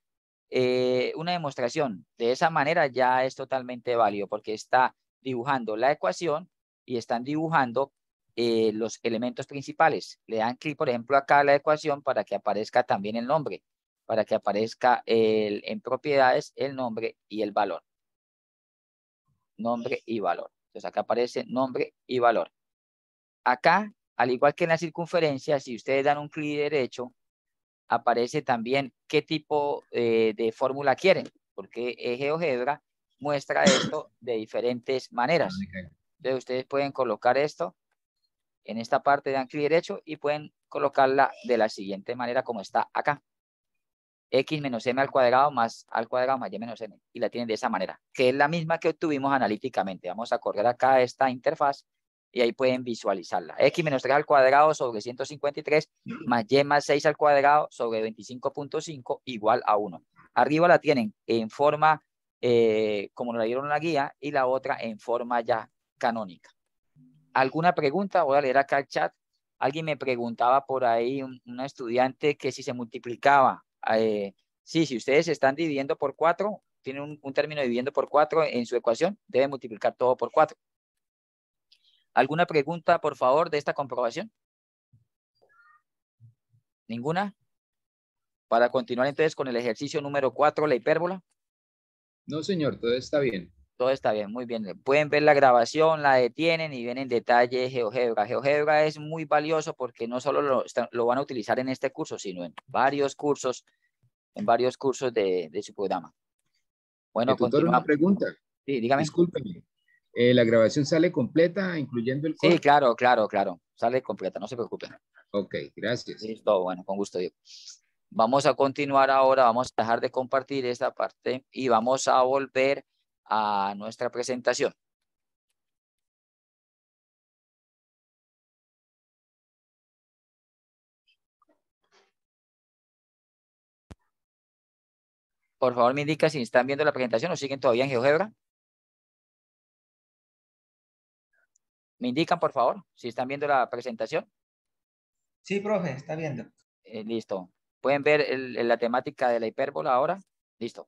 demostración de esa manera ya es totalmente válido porque está dibujando la ecuación y están dibujando los elementos principales. Le dan clic, por ejemplo, acá a la ecuación para que aparezca también el nombre, para que aparezca en propiedades el nombre y el valor. Nombre y valor. Entonces acá aparece nombre y valor. Acá, al igual que en la circunferencia, si ustedes dan un clic derecho, aparece también qué tipo de fórmula quieren, porque GeoGebra muestra esto de diferentes maneras. Entonces ustedes pueden colocar esto en esta parte, dan clic derecho y pueden colocarla de la siguiente manera como está acá. X menos M al cuadrado más Y menos M. Y la tienen de esa manera, que es la misma que obtuvimos analíticamente. Vamos a correr acá esta interfaz y ahí pueden visualizarla. X menos 3 al cuadrado sobre 153 más Y más 6 al cuadrado sobre 25.5 igual a 1. Arriba la tienen en forma como nos la dieron en la guía y la otra en forma ya canónica. ¿Alguna pregunta? Voy a leer acá el chat. Alguien me preguntaba por ahí, una estudiante, que si se multiplicaba. Sí, si ustedes están dividiendo por 4, tienen un término dividiendo por 4 en su ecuación, deben multiplicar todo por 4. ¿Alguna pregunta, por favor, de esta comprobación? ¿Ninguna? Para continuar entonces con el ejercicio número 4, la hipérbola. No, señor, todo está bien. Todo está bien, muy bien. Pueden ver la grabación, la detienen y ven en detalle GeoGebra. GeoGebra es muy valioso porque no solo lo van a utilizar en este curso, sino en varios cursos de su programa. Bueno, Tutor, una continuamos. pregunta. Sí, dígame. Discúlpeme. ¿La grabación sale completa, incluyendo el corte? Sí, claro. Sale completa, no se preocupen. Ok, gracias. Listo, bueno, con gusto, Diego. Vamos a continuar ahora, vamos a dejar de compartir esta parte y vamos a volver a nuestra presentación. Por favor, me indica si están viendo la presentación o siguen todavía en GeoGebra. Me indican, por favor, si están viendo la presentación. Sí, profe, está viendo. Listo. ¿Pueden ver la temática de la hipérbola ahora? Listo.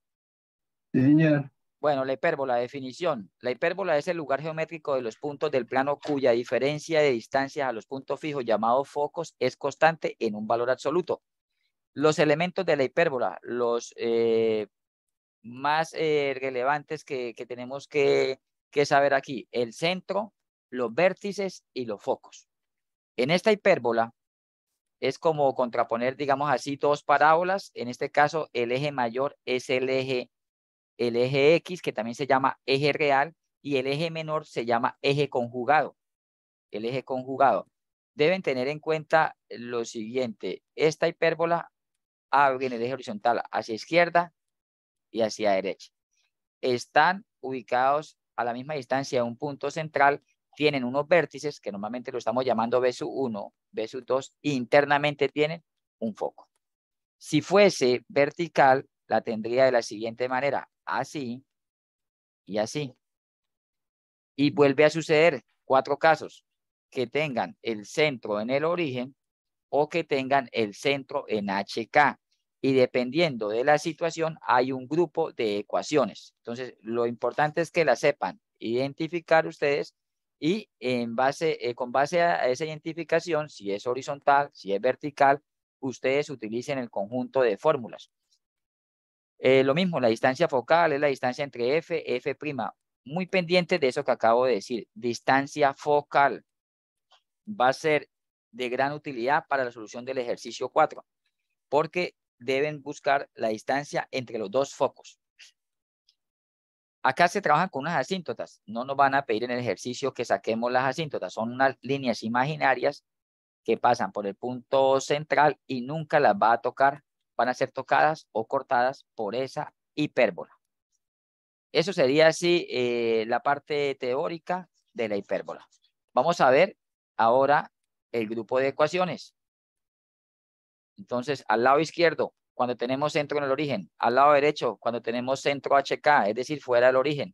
Sí, señor. Bueno, la hipérbola, definición. La hipérbola es el lugar geométrico de los puntos del plano cuya diferencia de distancia a los puntos fijos llamados focos es constante en un valor absoluto. Los elementos de la hipérbola, los más relevantes que tenemos que saber aquí, el centro, los vértices y los focos. En esta hipérbola es como contraponer, digamos así, dos parábolas. En este caso, el eje mayor es el eje X, que también se llama eje real, y el eje menor se llama eje conjugado. El eje conjugado. Deben tener en cuenta lo siguiente. Esta hipérbola abre en el eje horizontal hacia izquierda y hacia derecha. Están ubicados a la misma distancia de un punto central, tienen unos vértices que normalmente lo estamos llamando B sub 1, B sub 2, internamente tienen un foco. Si fuese vertical, la tendría de la siguiente manera, así, y así. Y vuelve a suceder 4 casos, que tengan el centro en el origen o que tengan el centro en HK. Y dependiendo de la situación, hay un grupo de ecuaciones. Entonces, lo importante es que la sepan identificar ustedes y con base a esa identificación, si es horizontal, si es vertical, ustedes utilicen el conjunto de fórmulas. Lo mismo, la distancia focal es la distancia entre F, F'. Muy pendiente de eso que acabo de decir. Distancia focal va a ser de gran utilidad para la solución del ejercicio 4, porque deben buscar la distancia entre los dos focos. Acá se trabajan con unas asíntotas. No nos van a pedir en el ejercicio que saquemos las asíntotas. Son unas líneas imaginarias que pasan por el punto central y nunca las va a tocar. Van a ser tocadas o cortadas por esa hipérbola. Eso sería así la parte teórica de la hipérbola. Vamos a ver ahora el grupo de ecuaciones. Entonces, al lado izquierdo, cuando tenemos centro en el origen. Al lado derecho, cuando tenemos centro HK, es decir, fuera del origen.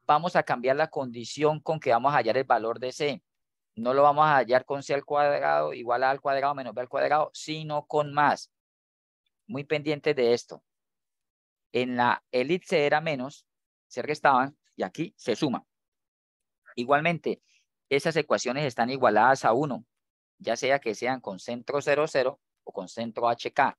Vamos a cambiar la condición con que vamos a hallar el valor de C. No lo vamos a hallar con C al cuadrado igual a al cuadrado menos B al cuadrado, sino con más. Muy pendientes de esto. En la elipse era menos, se restaban y aquí se suman. Igualmente, esas ecuaciones están igualadas a 1, ya sea que sean con centro 0, 0 o con centro HK.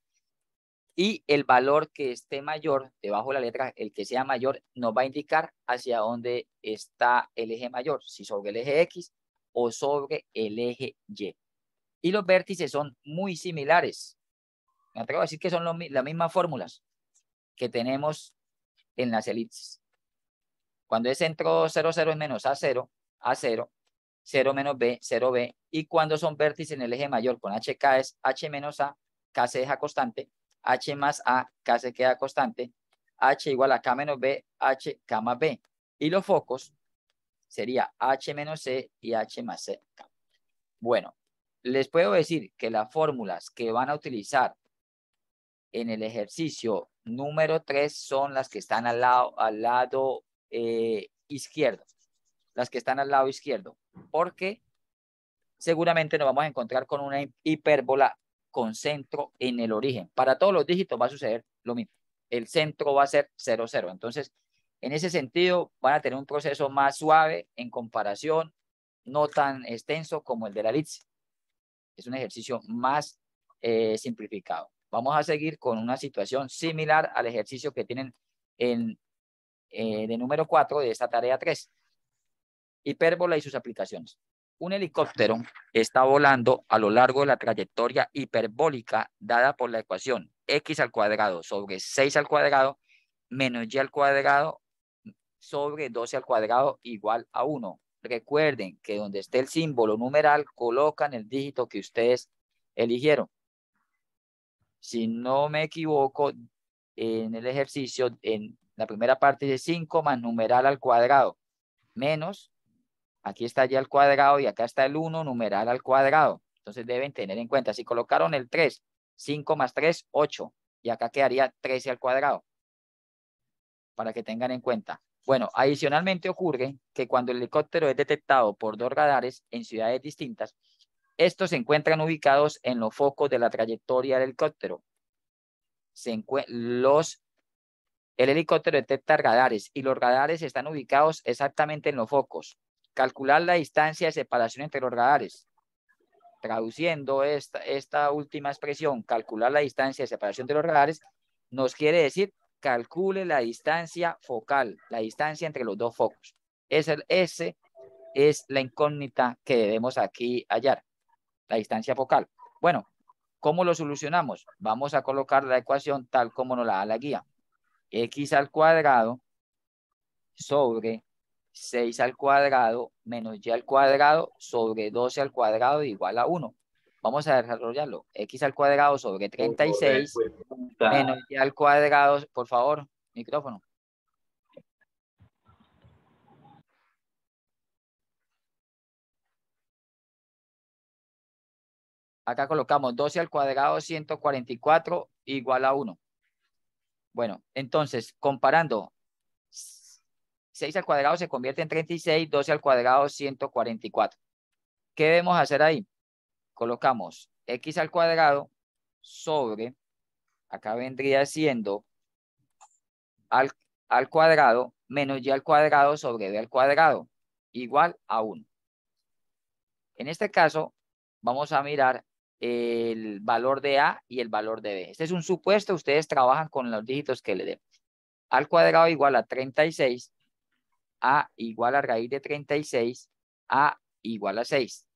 Y el valor que esté mayor, debajo de la letra, el que sea mayor, nos va a indicar hacia dónde está el eje mayor, si sobre el eje X o sobre el eje Y. Y los vértices son muy similares. Me atrevo a decir que son las mismas fórmulas que tenemos en las elipses. Cuando es centro 0, 0 es menos A0, A0, 0 menos B, 0B. Y cuando son vértices en el eje mayor con HK es H menos A, K se deja constante, H más A, K se queda constante, H igual a K menos B, H, K más B. Y los focos sería H menos C y H más C. Bueno, les puedo decir que las fórmulas que van a utilizar en el ejercicio número 3 son las que están al lado izquierdo. Las que están al lado izquierdo. Porque seguramente nos vamos a encontrar con una hipérbola con centro en el origen. Para todos los dígitos va a suceder lo mismo. El centro va a ser 0, 0. Entonces, en ese sentido, van a tener un proceso más suave en comparación, no tan extenso como el de la elipse. Es un ejercicio más simplificado. Vamos a seguir con una situación similar al ejercicio que tienen de número 4 de esta tarea 3. Hipérbola y sus aplicaciones. Un helicóptero está volando a lo largo de la trayectoria hiperbólica dada por la ecuación x al cuadrado sobre 6 al cuadrado menos y al cuadrado sobre 12 al cuadrado igual a 1. Recuerden que donde esté el símbolo numeral, colocan el dígito que ustedes eligieron. Si no me equivoco, en el ejercicio, en la primera parte de 5 más numeral al cuadrado, menos, aquí está ya el cuadrado y acá está el 1 numeral al cuadrado. Entonces deben tener en cuenta, si colocaron el 3, 5 más 3, 8, y acá quedaría 13 al cuadrado, para que tengan en cuenta. Bueno, adicionalmente ocurre que cuando el helicóptero es detectado por 2 radares en ciudades distintas, estos se encuentran ubicados en los focos de la trayectoria del helicóptero. El helicóptero detecta radares y los radares están ubicados exactamente en los focos. Calcular la distancia de separación entre los radares. Traduciendo esta última expresión, calcular la distancia de separación de los radares, nos quiere decir calcule la distancia focal, la distancia entre los dos focos. Esa es la incógnita que debemos aquí hallar, la distancia focal. Bueno, ¿cómo lo solucionamos? Vamos a colocar la ecuación tal como nos la da la guía. X al cuadrado sobre 6 al cuadrado menos y al cuadrado sobre 12 al cuadrado igual a 1. Vamos a desarrollarlo. X al cuadrado sobre 36 menos y al cuadrado, por favor, micrófono. Acá colocamos 12 al cuadrado 144 igual a 1. Bueno, entonces, comparando 6 al cuadrado se convierte en 36, 12 al cuadrado 144. ¿Qué debemos hacer ahí? Colocamos x al cuadrado sobre, acá vendría siendo al cuadrado menos y al cuadrado sobre b al cuadrado, igual a 1. En este caso, vamos a mirar el valor de a y el valor de b. Este es un supuesto, ustedes trabajan con los dígitos que le den. Al cuadrado igual a 36, a igual a raíz de 36, a igual a 6.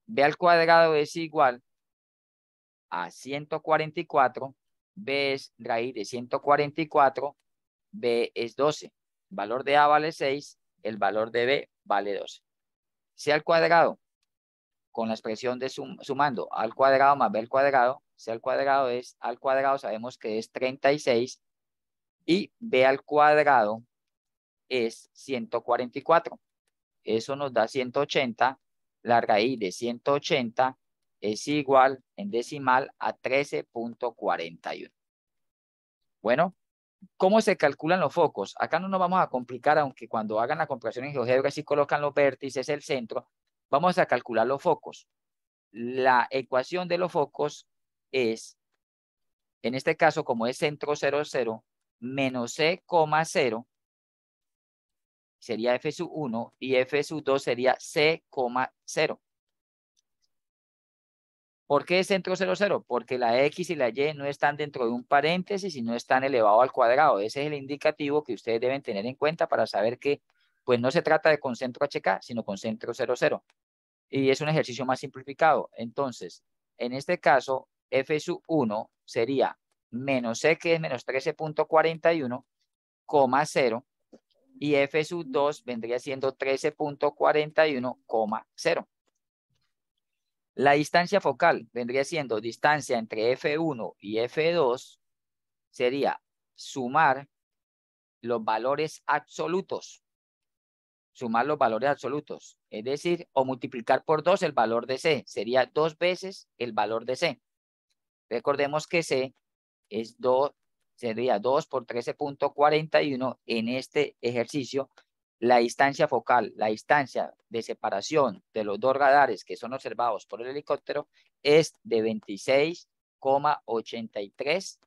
B al cuadrado es igual a 144, B es raíz de 144, B es 12. El valor de A vale 6, el valor de B vale 12. C al cuadrado, con la expresión de sumando A al cuadrado más B al cuadrado, C al cuadrado es, al cuadrado sabemos que es 36, y B al cuadrado es 144. Eso nos da 180. La raíz de 180 es igual en decimal a 13.41. Bueno, ¿cómo se calculan los focos? Acá no nos vamos a complicar, aunque cuando hagan la comparación en GeoGebra sí colocan los vértices, el centro. Vamos a calcular los focos. La ecuación de los focos es, en este caso, como es centro 0, 0, menos C, 0, sería F sub 1 y F sub 2 sería C, 0. ¿Por qué centro 0, 0? Porque la X y la Y no están dentro de un paréntesis y no están elevado al cuadrado. Ese es el indicativo que ustedes deben tener en cuenta para saber que pues no se trata de concentro HK, sino concentro 0, 0. Y es un ejercicio más simplificado. Entonces, en este caso, F sub 1 sería menos C, que es menos 13.41, 0, y F sub 2 vendría siendo 13.41, 0. La distancia focal vendría siendo distancia entre F1 y F2, sería sumar los valores absolutos. Sumar los valores absolutos, es decir, o multiplicar por 2 el valor de C, sería 2 veces el valor de C. Recordemos que C es 2, sería 2 por 13.41 en este ejercicio. La distancia focal, la distancia de separación de los dos radares que son observados por el helicóptero es de 26,83,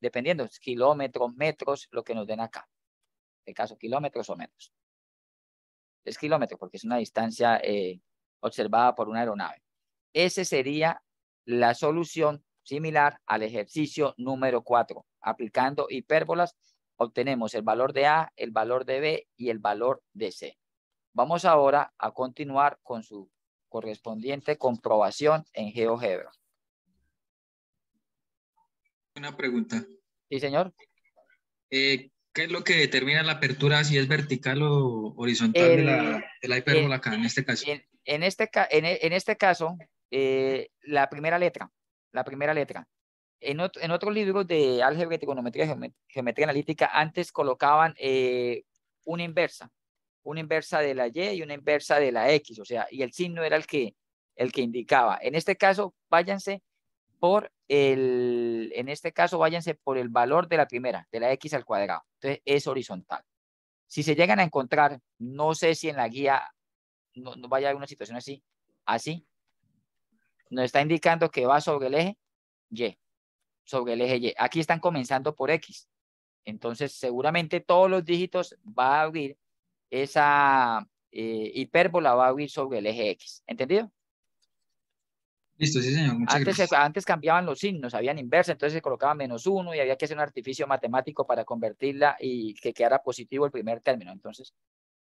dependiendo, kilómetros, metros, lo que nos den acá. En este caso, kilómetros o metros. Es kilómetro porque es una distancia observada por una aeronave. Esa sería la solución similar al ejercicio número 4. Aplicando hipérbolas, obtenemos el valor de A, el valor de B y el valor de C. Vamos ahora a continuar con su correspondiente comprobación en GeoGebra. Una pregunta. Sí, señor. ¿Qué es lo que determina la apertura, si es vertical o horizontal de la hipérbola acá, en este caso? En este caso, la primera letra. En otros libros de álgebra y trigonometría, geometría analítica, antes colocaban una inversa de la Y y una inversa de la X, o sea, y el signo era el que indicaba. En este caso, váyanse por el valor de la primera, de la X al cuadrado. Entonces, es horizontal. Si se llegan a encontrar, no sé si en la guía no vaya a haber una situación así, nos está indicando que va sobre el eje Y, sobre el eje Y. Aquí están comenzando por X. Entonces, seguramente todos los dígitos va a abrir esa hipérbola, va a abrir sobre el eje X. ¿Entendido? Listo, sí, señor. Muchas gracias. Antes cambiaban los signos, habían inversa, entonces se colocaba -1 y había que hacer un artificio matemático para convertirla y que quedara positivo el primer término. Entonces,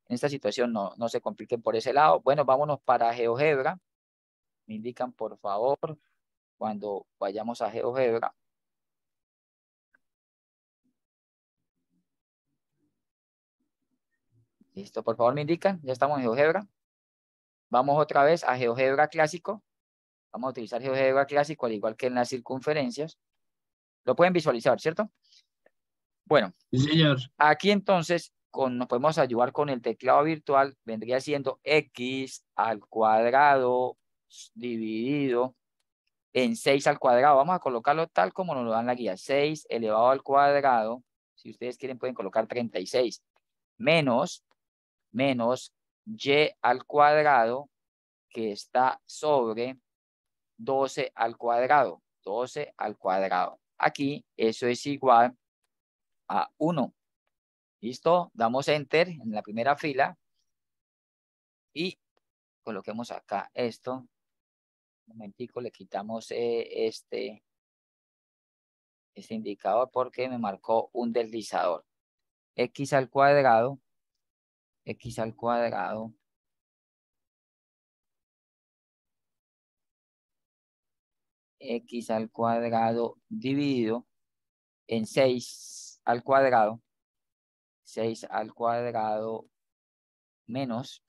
en esta situación no se compliquen por ese lado. Bueno, vámonos para GeoGebra. Me indican, por favor, cuando vayamos a GeoGebra. Listo, por favor me indican. Ya estamos en GeoGebra. Vamos otra vez a GeoGebra clásico. Vamos a utilizar GeoGebra clásico al igual que en las circunferencias. Lo pueden visualizar, ¿cierto? Bueno, Sí, señor. aquí entonces nos podemos ayudar con el teclado virtual. Vendría siendo X al cuadrado dividido en 6 al cuadrado. Vamos a colocarlo tal como nos lo dan la guía. 6 elevado al cuadrado. Si ustedes quieren pueden colocar 36. menos y al cuadrado que está sobre 12 al cuadrado. 12 al cuadrado. Aquí eso es igual a 1. ¿Listo? Damos Enter en la primera fila y coloquemos acá esto. Un momentico, le quitamos este indicador porque me marcó un deslizador. X al cuadrado dividido en 6 al cuadrado, 6 al cuadrado menos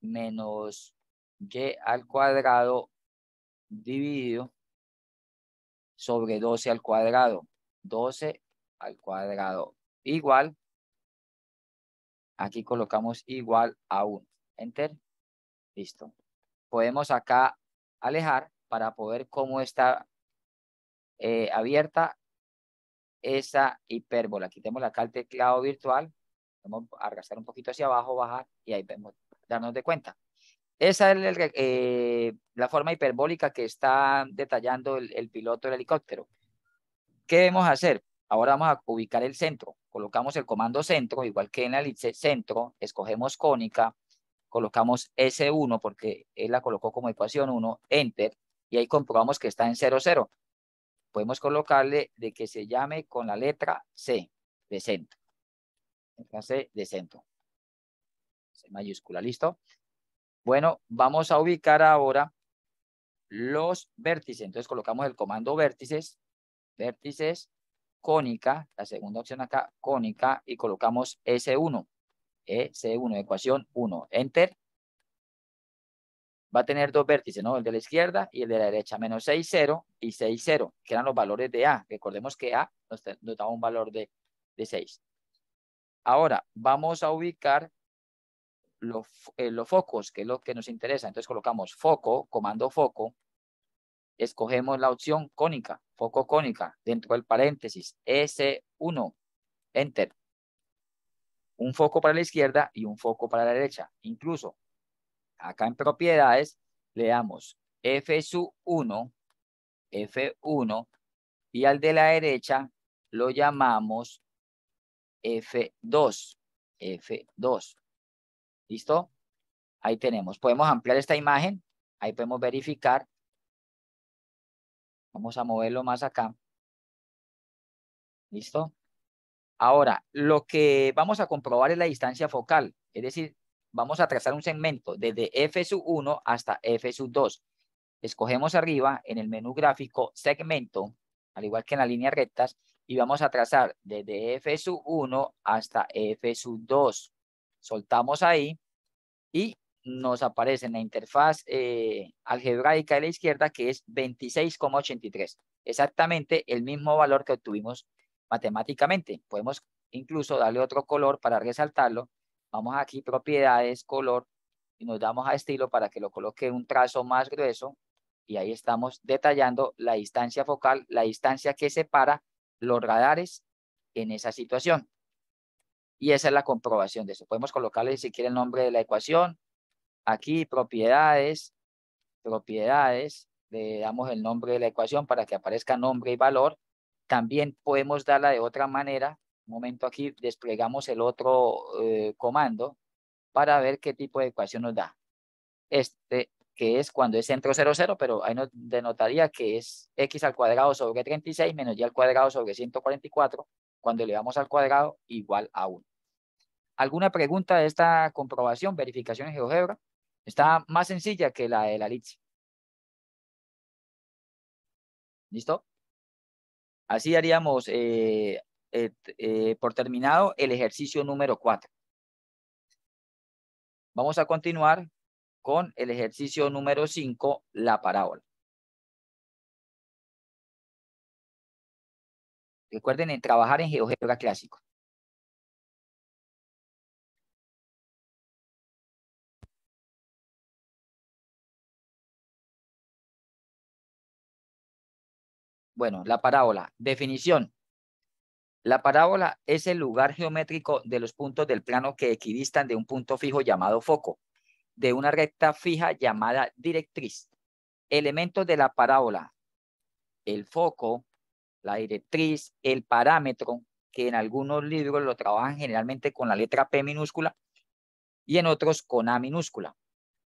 y al cuadrado dividido sobre 12 al cuadrado, 12 al cuadrado igual, aquí colocamos igual a 1. Enter, listo. Podemos acá alejar para poder cómo está abierta esa hipérbola. Quitemos acá el teclado virtual, vamos a arrastrar un poquito hacia abajo, bajar y ahí vemos, darnos de cuenta. Esa es la forma hiperbólica que está detallando el piloto del helicóptero. ¿Qué debemos hacer? Ahora vamos a ubicar el centro. Colocamos el comando centro, igual que en la elipse centro, escogemos cónica, colocamos S1 porque él la colocó como ecuación 1, Enter, y ahí comprobamos que está en 0, 0. Podemos colocarle de que se llame con la letra C de centro. Letra C de centro. C mayúscula, ¿listo? Bueno, vamos a ubicar ahora los vértices. Entonces colocamos el comando vértices, cónica, la segunda opción acá, cónica, y colocamos S1, S1, ecuación 1, Enter. Va a tener dos vértices, ¿no? El de la izquierda y el de la derecha, menos 6, 0 y 6, 0, que eran los valores de A. Recordemos que A nos da un valor de 6. Ahora, vamos a ubicar los focos, que es lo que nos interesa. Entonces colocamos foco, comando foco, escogemos la opción cónica, foco cónica, dentro del paréntesis, S1, Enter. Un foco para la izquierda y un foco para la derecha. Incluso, acá en propiedades, le damos F1, F1, y al de la derecha lo llamamos F2, F2. ¿Listo? Ahí tenemos. Podemos ampliar esta imagen. Ahí podemos verificar. Vamos a moverlo más acá. ¿Listo? Ahora, lo que vamos a comprobar es la distancia focal. Es decir, vamos a trazar un segmento desde F1 hasta F2. Escogemos arriba en el menú gráfico segmento, al igual que en las líneas rectas, y vamos a trazar desde F1 hasta F2. Soltamos ahí y nos aparece en la interfaz algebraica de la izquierda que es 26,83. Exactamente el mismo valor que obtuvimos matemáticamente. Podemos incluso darle otro color para resaltarlo. Vamos aquí, propiedades, color, y nos damos a estilo para que lo coloque en un trazo más grueso. Y ahí estamos detallando la distancia focal, la distancia que separa los radares en esa situación. Y esa es la comprobación de eso. Podemos colocarle si quiere el nombre de la ecuación. Aquí propiedades, le damos el nombre de la ecuación para que aparezca nombre y valor. También podemos darla de otra manera. Un momento, aquí desplegamos el otro comando para ver qué tipo de ecuación nos da. Que es cuando es centro 0, 0, pero ahí nos denotaría que es x al cuadrado sobre 36 menos y al cuadrado sobre 144, cuando le damos al cuadrado igual a 1. ¿Alguna pregunta de esta comprobación, verificación en GeoGebra? Está más sencilla que la de la elipse. ¿Listo? Así haríamos por terminado el ejercicio número 4. Vamos a continuar con el ejercicio número 5, la parábola. Recuerden trabajar en GeoGebra clásico. Bueno, la parábola. Definición. La parábola es el lugar geométrico de los puntos del plano que equidistan de un punto fijo llamado foco, de una recta fija llamada directriz. Elementos de la parábola: el foco, la directriz, el parámetro, que en algunos libros lo trabajan generalmente con la letra P minúscula y en otros con A minúscula.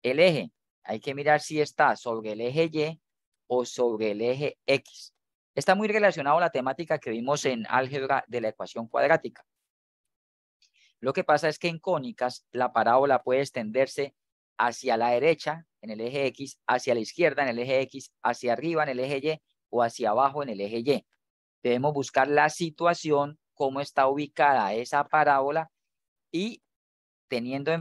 El eje, hay que mirar si está sobre el eje Y o sobre el eje X. Está muy relacionado a la temática que vimos en álgebra de la ecuación cuadrática. Lo que pasa es que en cónicas la parábola puede extenderse hacia la derecha en el eje X, hacia la izquierda en el eje X, hacia arriba en el eje Y o hacia abajo en el eje Y. Debemos buscar la situación, cómo está ubicada esa parábola y teniendo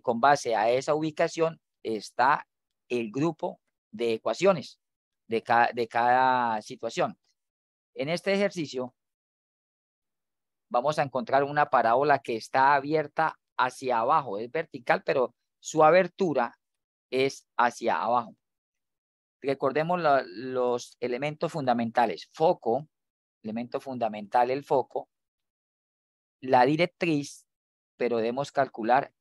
con base a esa ubicación está el grupo de ecuaciones de cada situación. En este ejercicio vamos a encontrar una parábola que está abierta hacia abajo, es vertical, pero su abertura es hacia abajo. Recordemos los elementos fundamentales. Foco, elemento fundamental el foco, la directriz, pero debemos calcular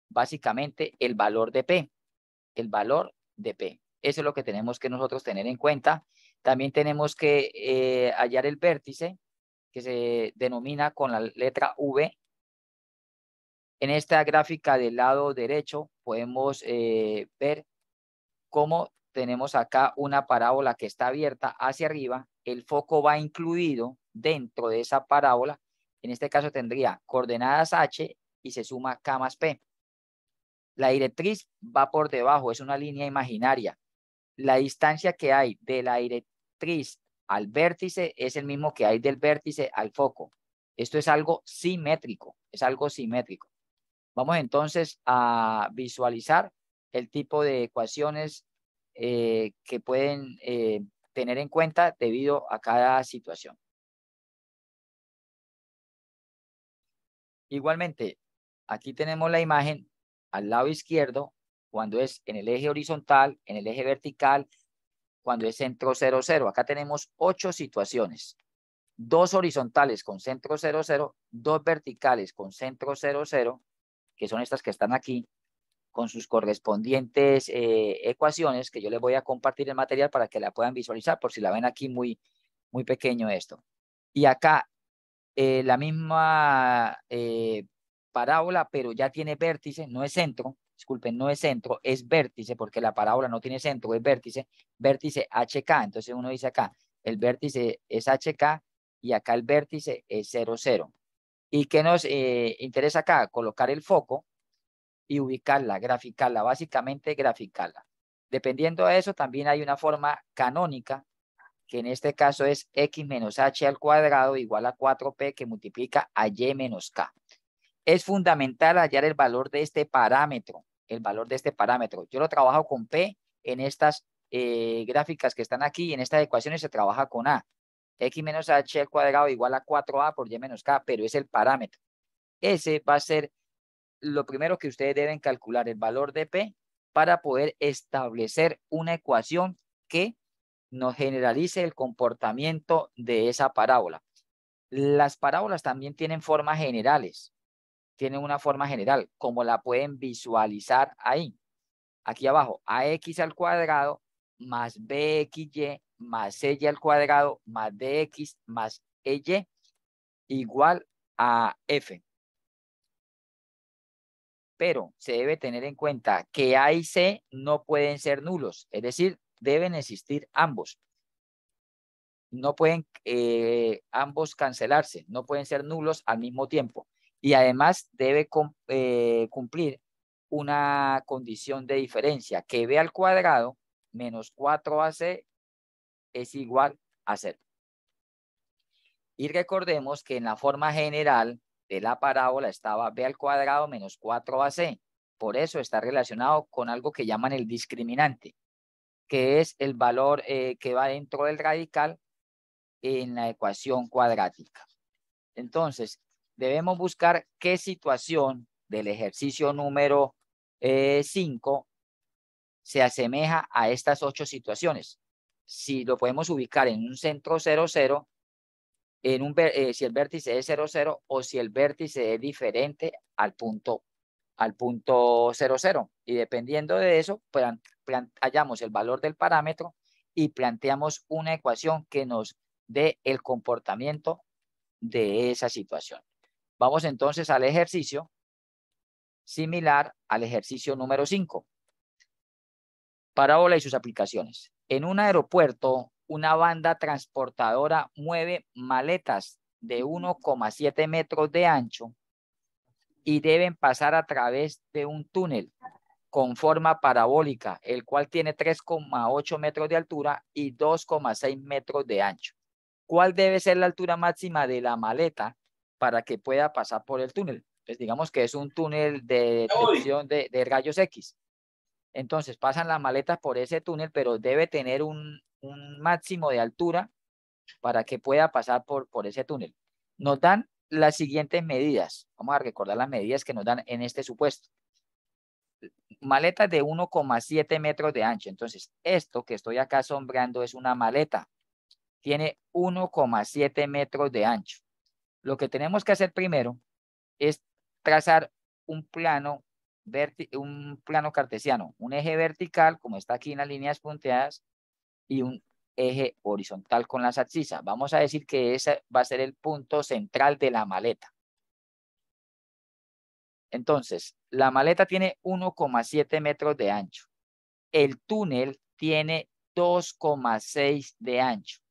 básicamente el valor de P, el valor de P. Eso es lo que tenemos que nosotros tener en cuenta. También tenemos que hallar el vértice, que se denomina con la letra V. En esta gráfica del lado derecho podemos ver cómo tenemos acá una parábola que está abierta hacia arriba. El foco va incluido dentro de esa parábola. En este caso tendría coordenadas H y se suma K más P. La directriz va por debajo, es una línea imaginaria. La distancia que hay de la directriz al vértice es el mismo que hay del vértice al foco. Esto es algo simétrico, es algo simétrico. Vamos entonces a visualizar el tipo de ecuaciones que pueden tener en cuenta debido a cada situación. Igualmente, aquí tenemos la imagen al lado izquierdo cuando es en el eje horizontal, en el eje vertical, cuando es centro 0, 0. Acá tenemos 8 situaciones. 2 horizontales con centro 0, 0, 2 verticales con centro 0, 0, que son estas que están aquí, con sus correspondientes ecuaciones, que yo les voy a compartir el material para que la puedan visualizar, por si la ven aquí muy pequeño esto. Y acá la misma parábola, pero ya tiene vértice, no es centro, disculpen, no es centro, es vértice, porque la parábola no tiene centro, es vértice, vértice HK. Entonces uno dice acá, el vértice es HK y acá el vértice es 0, 0. ¿Y qué nos interesa acá? Colocar el foco y ubicarla, graficarla, básicamente graficarla. Dependiendo de eso, también hay una forma canónica, que en este caso es x menos h al cuadrado igual a 4p que multiplica a y menos k. Es fundamental hallar el valor de este parámetro, el valor de este parámetro. Yo lo trabajo con p en estas gráficas que están aquí, en estas ecuaciones se trabaja con a. X menos h al cuadrado igual a 4a por y menos k, pero es el parámetro. Ese va a ser lo primero que ustedes deben calcular, el valor de P, para poder establecer una ecuación que nos generalice el comportamiento de esa parábola. Las parábolas también tienen formas generales, tienen una forma general, como la pueden visualizar ahí. Aquí abajo, ax al cuadrado más bxy más cy al cuadrado más dx más ey igual a f. Pero se debe tener en cuenta que A y C no pueden ser nulos, es decir, deben existir ambos. No pueden ambos cancelarse, no pueden ser nulos al mismo tiempo. Y además debe cumplir una condición de diferencia, que B al cuadrado menos 4AC es igual a 0. Y recordemos que en la forma general de la parábola estaba B al cuadrado menos 4AC. Por eso está relacionado con algo que llaman el discriminante, que es el valor que va dentro del radical en la ecuación cuadrática. Entonces, debemos buscar qué situación del ejercicio número 5 se asemeja a estas 8 situaciones. Si lo podemos ubicar en un centro 0, 0, si el vértice es 0, 0 o si el vértice es diferente al punto 0, 0. Y dependiendo de eso, hallamos el valor del parámetro y planteamos una ecuación que nos dé el comportamiento de esa situación. Vamos entonces al ejercicio similar al ejercicio número 5. Parábola y sus aplicaciones. En un aeropuerto, una banda transportadora mueve maletas de 1,7 metros de ancho y deben pasar a través de un túnel con forma parabólica, el cual tiene 3,8 metros de altura y 2,6 metros de ancho. ¿Cuál debe ser la altura máxima de la maleta para que pueda pasar por el túnel? Pues digamos que es un túnel de detección de rayos X. Entonces pasan las maletas por ese túnel, pero debe tener un máximo de altura para que pueda pasar por ese túnel. Nos dan las siguientes medidas. Vamos a recordar las medidas que nos dan en este supuesto. Maletas de 1,7 metros de ancho. Entonces, esto que estoy acá sombreando es una maleta. Tiene 1,7 metros de ancho. Lo que tenemos que hacer primero es trazar un plano cartesiano, un eje vertical, como está aquí en las líneas punteadas, y un eje horizontal con las abscisas. Vamos a decir que ese va a ser el punto central de la maleta. Entonces, la maleta tiene 1,7 metros de ancho. El túnel tiene 2,6 de ancho.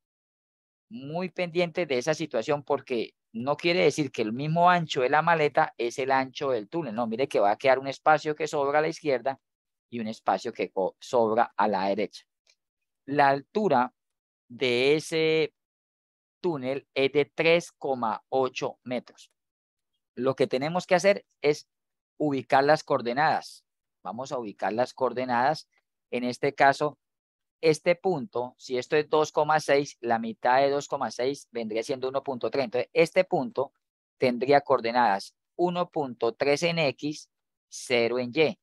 Muy pendiente de esa situación porque no quiere decir que el mismo ancho de la maleta es el ancho del túnel. No, mire que va a quedar un espacio que sobra a la izquierda y un espacio que sobra a la derecha. La altura de ese túnel es de 3,8 metros. Lo que tenemos que hacer es ubicar las coordenadas. Vamos a ubicar las coordenadas. En este caso, este punto, si esto es 2,6, la mitad de 2,6 vendría siendo 1,3. Entonces, este punto tendría coordenadas 1,3 en X, 0 en Y.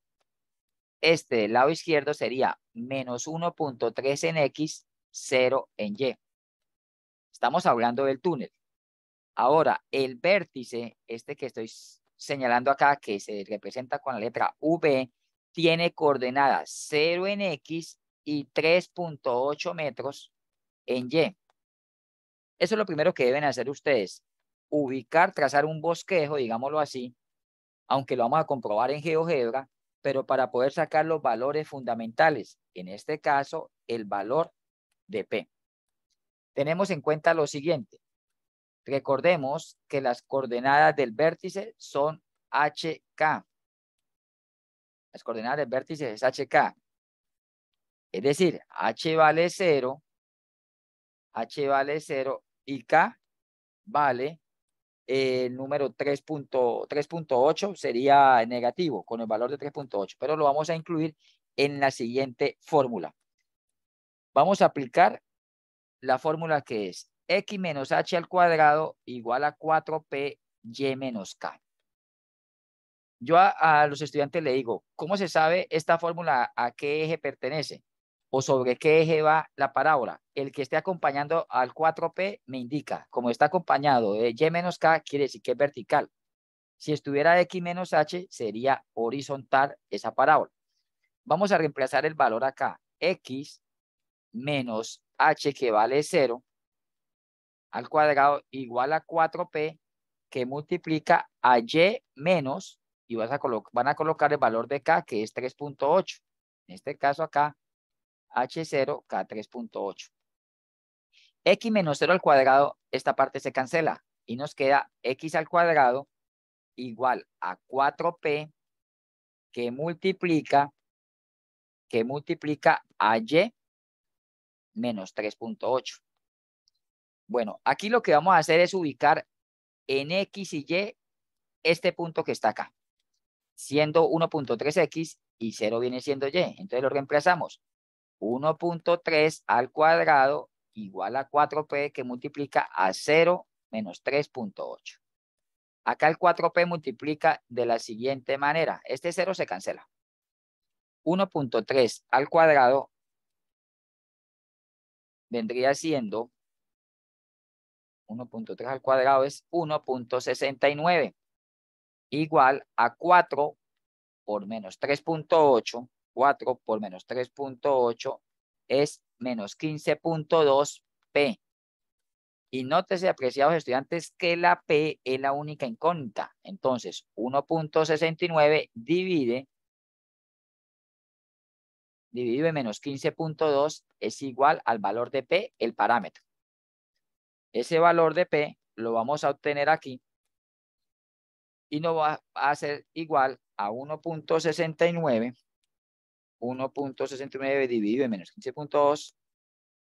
Este del lado izquierdo sería menos 1,3 en X, 0 en Y. Estamos hablando del túnel. Ahora, el vértice, este que estoy señalando acá, que se representa con la letra V, tiene coordenadas 0 en X y 3,8 metros en Y. Eso es lo primero que deben hacer ustedes. Ubicar, trazar un bosquejo, digámoslo así, aunque lo vamos a comprobar en GeoGebra, pero para poder sacar los valores fundamentales. En este caso, el valor de P. Tenemos en cuenta lo siguiente. Recordemos que las coordenadas del vértice son HK. Las coordenadas del vértice es HK. Es decir, H vale 0, y K vale el número 3,8 sería negativo con el valor de 3,8, pero lo vamos a incluir en la siguiente fórmula. Vamos a aplicar la fórmula que es X menos H al cuadrado igual a 4P Y menos K. Yo a los estudiantes le digo, ¿cómo se sabe esta fórmula a qué eje pertenece? ¿O sobre qué eje va la parábola? El que esté acompañando al 4P me indica, como está acompañado de Y menos K, quiere decir que es vertical. Si estuviera X menos H, sería horizontal esa parábola. Vamos a reemplazar el valor acá. X menos H, que vale 0, al cuadrado igual a 4P, que multiplica a Y menos, y van a colocar el valor de K, que es 3,8. En este caso acá, H0, K 3,8. X menos 0 al cuadrado, esta parte se cancela y nos queda X al cuadrado igual a 4P, que multiplica a Y menos 3,8. Bueno, aquí lo que vamos a hacer es ubicar en X y Y este punto que está acá, siendo 1,3X y 0 viene siendo Y. Entonces lo reemplazamos. 1,3 al cuadrado igual a 4P, que multiplica a 0 menos 3,8. Acá el 4P multiplica de la siguiente manera. Este 0 se cancela. 1,3 al cuadrado vendría siendo 1.3 al cuadrado es 1.69. Igual a 4 por menos 3.8. 4 por menos 3.8 es menos 15.2 P. Y nótese, apreciados estudiantes, que la P es la única incógnita. Entonces, 1.69 dividido en menos 15.2 es igual al valor de P, el parámetro. Ese valor de P lo vamos a obtener aquí y nos va a ser igual a 1.69. 1.69 dividido en menos 15.2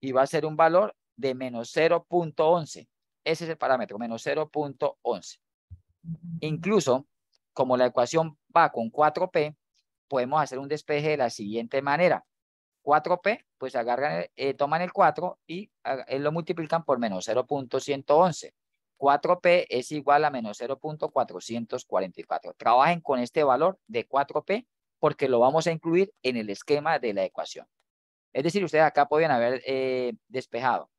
y va a ser un valor de menos 0.11. Ese es el parámetro, menos 0.11. Incluso, como la ecuación va con 4P, podemos hacer un despeje de la siguiente manera. 4P, pues agarran, toman el 4 y lo multiplican por menos 0.111. 4P es igual a menos 0.444. Trabajen con este valor de 4P porque lo vamos a incluir en el esquema de la ecuación. Es decir, ustedes acá podrían haber despejado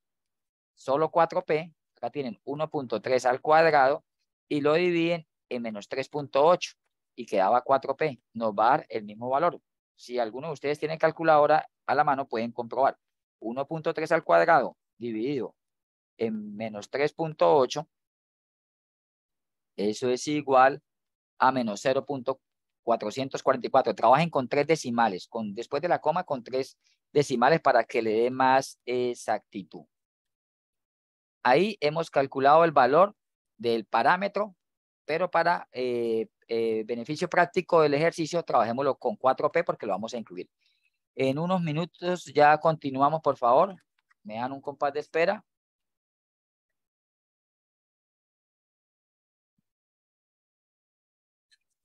solo 4P, acá tienen 1.3 al cuadrado y lo dividen en menos 3.8 y quedaba 4P. Nos va a dar el mismo valor. Si alguno de ustedes tiene calculadora a la mano, pueden comprobar. 1.3 al cuadrado dividido en menos 3.8, eso es igual a menos 0.444. Trabajen con 3 decimales, después de la coma con 3 decimales para que le dé más exactitud. Ahí hemos calculado el valor del parámetro, pero para beneficio práctico del ejercicio, trabajémoslo con 4P porque lo vamos a incluir. En unos minutos ya continuamos, por favor. Me dan un compás de espera.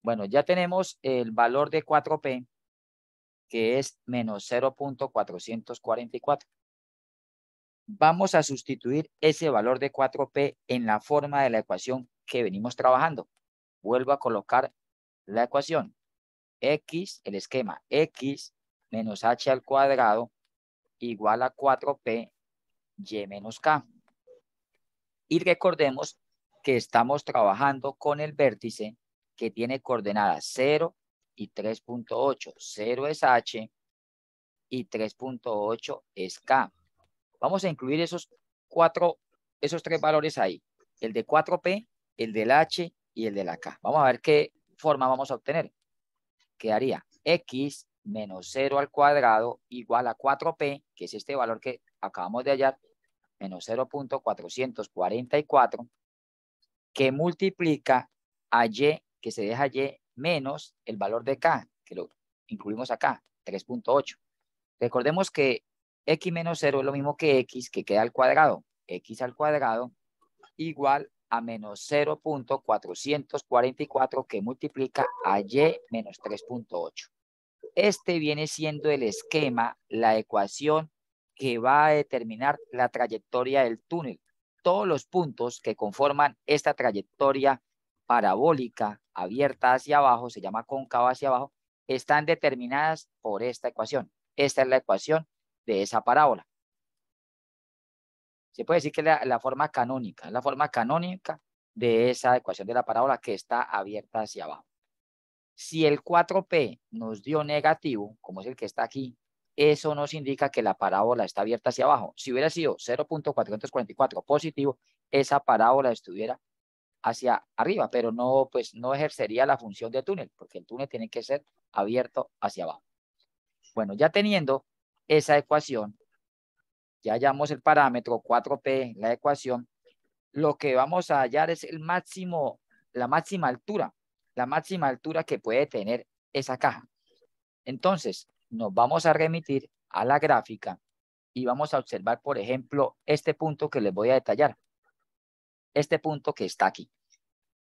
Bueno, ya tenemos el valor de 4P, que es menos 0.444. Vamos a sustituir ese valor de 4P en la forma de la ecuación que venimos trabajando. Vuelvo a colocar la ecuación. X, el esquema, X menos H al cuadrado igual a 4P Y menos K. Y recordemos que estamos trabajando con el vértice que tiene coordenadas 0 y 3.8. 0 es H y 3.8 es K. Vamos a incluir esos tres valores ahí. El de 4P, el del H y el de la K. Vamos a ver qué forma vamos a obtener. Quedaría X menos 0 al cuadrado igual a 4P, que es este valor que acabamos de hallar, menos 0.444, que multiplica a Y, que se deja Y, menos el valor de K, que lo incluimos acá, 3.8. Recordemos que X menos 0 es lo mismo que X, que queda al cuadrado. X al cuadrado igual a menos 0.444, que multiplica a Y menos 3.8. Este viene siendo el esquema, la ecuación que va a determinar la trayectoria del túnel. Todos los puntos que conforman esta trayectoria parabólica abierta hacia abajo, se llama cóncava hacia abajo, están determinadas por esta ecuación. Esta es la ecuación de esa parábola. Se puede decir que es la forma canónica de esa ecuación de la parábola que está abierta hacia abajo. Si el 4P nos dio negativo, como es el que está aquí, eso nos indica que la parábola está abierta hacia abajo. Si hubiera sido 0.444 positivo, esa parábola estuviera hacia arriba, pero no, pues, no ejercería la función de túnel, porque el túnel tiene que ser abierto hacia abajo. Bueno, ya teniendo esa ecuación, ya hallamos el parámetro 4P, la ecuación, lo que vamos a hallar es la máxima altura que puede tener esa caja. Entonces, nos vamos a remitir a la gráfica y vamos a observar, por ejemplo, este punto que les voy a detallar. Este punto que está aquí.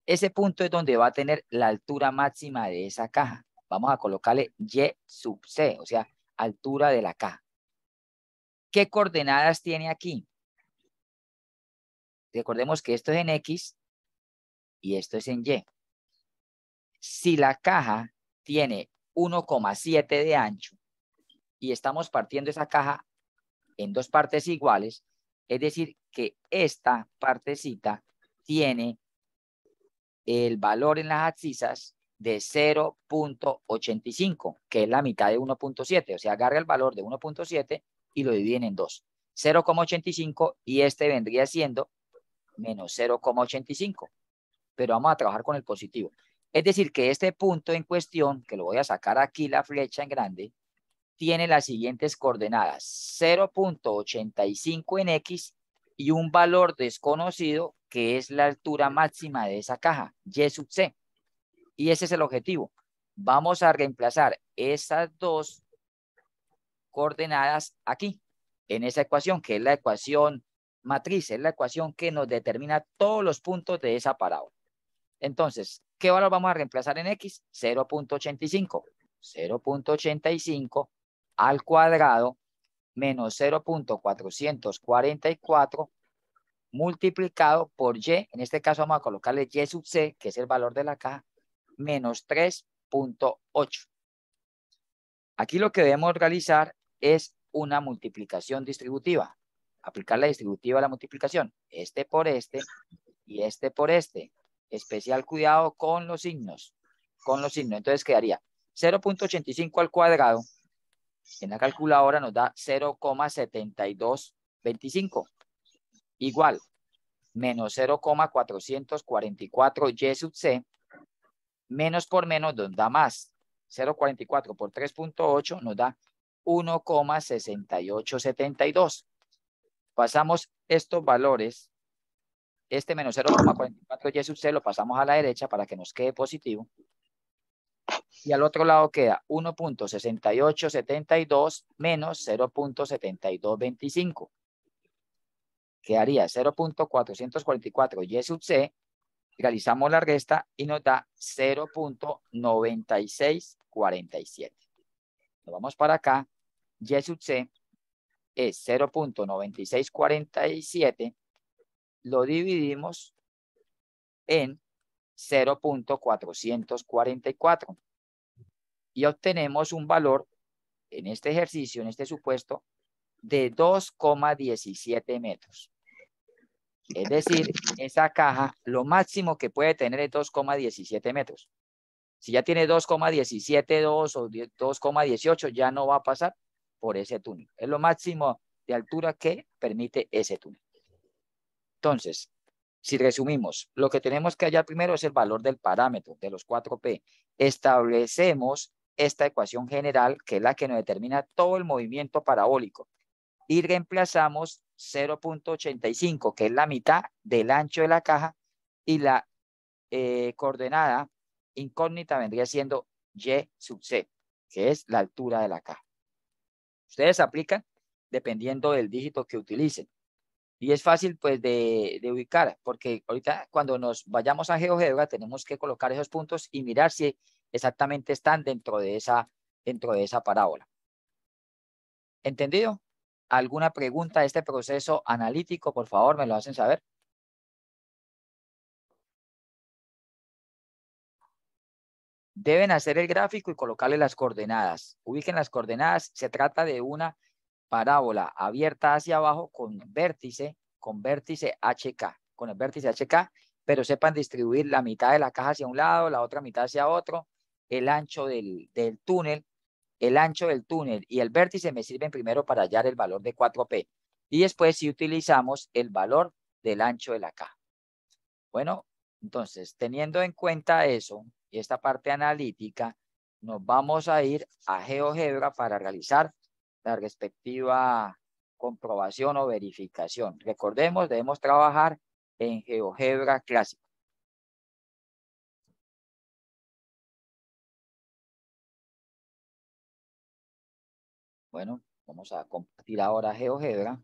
Ese punto es donde va a tener la altura máxima de esa caja. Vamos a colocarle Y sub C, o sea, altura de la caja. ¿Qué coordenadas tiene aquí? Recordemos que esto es en X y esto es en Y. Si la caja tiene 1,7 de ancho y estamos partiendo esa caja en dos partes iguales, Es decir, que esta partecita tiene el valor en las abscisas de 0.85, que es la mitad de 1.7. O sea, agarra el valor de 1.7 y lo dividen en 2. 0,85 y este vendría siendo menos 0,85. Pero vamos a trabajar con el positivo. Es decir, que este punto en cuestión, que lo voy a sacar aquí la flecha en grande, tiene las siguientes coordenadas: 0.85 en X y un valor desconocido que es la altura máxima de esa caja, Y sub C. Y ese es el objetivo. Vamos a reemplazar esas dos coordenadas aquí, en esa ecuación, que es la ecuación matriz, es la ecuación que nos determina todos los puntos de esa parábola. Entonces, ¿qué valor vamos a reemplazar en X? 0.85. 0.85 al cuadrado menos 0.444 multiplicado por Y. En este caso vamos a colocarle Y sub C, que es el valor de la caja, menos 3.8. Aquí lo que debemos realizar es una multiplicación distributiva. Aplicar la distributiva a la multiplicación. Este por este y este por este. Especial cuidado con los signos. Con los signos. Entonces quedaría 0.85 al cuadrado. En la calculadora nos da 0,7225. Igual. Menos 0,444 Y sub C. Menos por menos nos da más. 0,44 por 3.8 nos da 1,6872. Pasamos estos valores. Este menos 0,44 Y sub C lo pasamos a la derecha para que nos quede positivo. Y al otro lado queda 1.6872 menos 0.7225. Quedaría 0.444 Y sub C. Realizamos la resta y nos da 0.9647. Nos vamos para acá. Y sub C es 0.9647. Lo dividimos en 0.444 y obtenemos un valor en este ejercicio, en este supuesto, de 2,17 metros. Es decir, esa caja lo máximo que puede tener es 2,17 metros. Si ya tiene 2,172 o 2,18, ya no va a pasar por ese túnel. Es lo máximo de altura que permite ese túnel. Entonces, si resumimos, lo que tenemos que hallar primero es el valor del parámetro de los 4P. Establecemos esta ecuación general, que es la que nos determina todo el movimiento parabólico. Y reemplazamos 0.85, que es la mitad del ancho de la caja, y la coordenada incógnita vendría siendo Y sub C, que es la altura de la caja. Ustedes aplican dependiendo del dígito que utilicen. Y es fácil pues de ubicar, porque ahorita cuando nos vayamos a GeoGebra tenemos que colocar esos puntos y mirar si exactamente están dentro de esa parábola. ¿Entendido? ¿Alguna pregunta de este proceso analítico? Por favor, me lo hacen saber. Deben hacer el gráfico y colocarle las coordenadas. Ubiquen las coordenadas. Se trata de una parábola abierta hacia abajo con vértice HK, con el vértice HK, pero sepan distribuir la mitad de la caja hacia un lado, la otra mitad hacia otro, el ancho del túnel, y el vértice me sirven primero para hallar el valor de 4P y después si utilizamos el valor del ancho de la caja. Bueno, entonces, teniendo en cuenta eso y esta parte analítica, nos vamos a ir a GeoGebra para realizar la respectiva comprobación o verificación. Recordemos, debemos trabajar en GeoGebra clásico. Bueno, vamos a compartir ahora GeoGebra.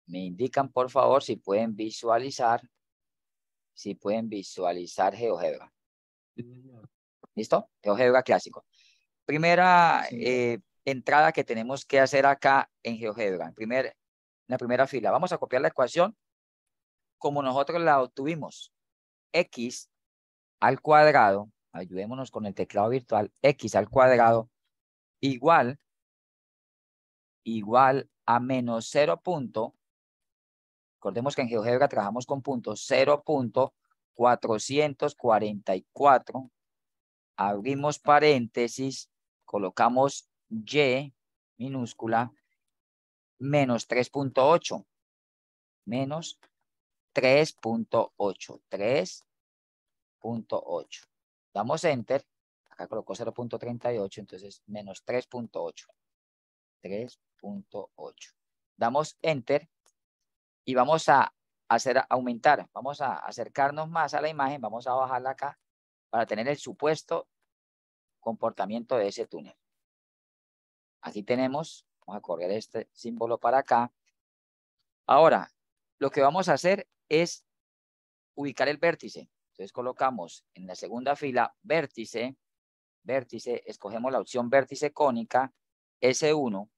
Me indican, por favor, si pueden visualizar GeoGebra. ¿Listo? GeoGebra clásico. Primera entrada que tenemos que hacer acá en GeoGebra. En la primera fila. Vamos a copiar la ecuación como nosotros la obtuvimos. X al cuadrado ayudémonos con el teclado virtual, x al cuadrado igual a menos 0. Recordemos que en GeoGebra trabajamos con puntos 0.444. Abrimos paréntesis, colocamos y minúscula menos 3.8. Menos 3.8. 3.8. Damos enter. Acá colocó 0.38, entonces menos 3.8. 3.8. Damos enter y vamos a hacer aumentar. Vamos a acercarnos más a la imagen. Vamos a bajarla acá para tener el supuesto comportamiento de ese túnel. Aquí tenemos, vamos a correr este símbolo para acá. Ahora, lo que vamos a hacer es ubicar el vértice. Entonces colocamos en la segunda fila vértice, escogemos la opción vértice cónica, S1,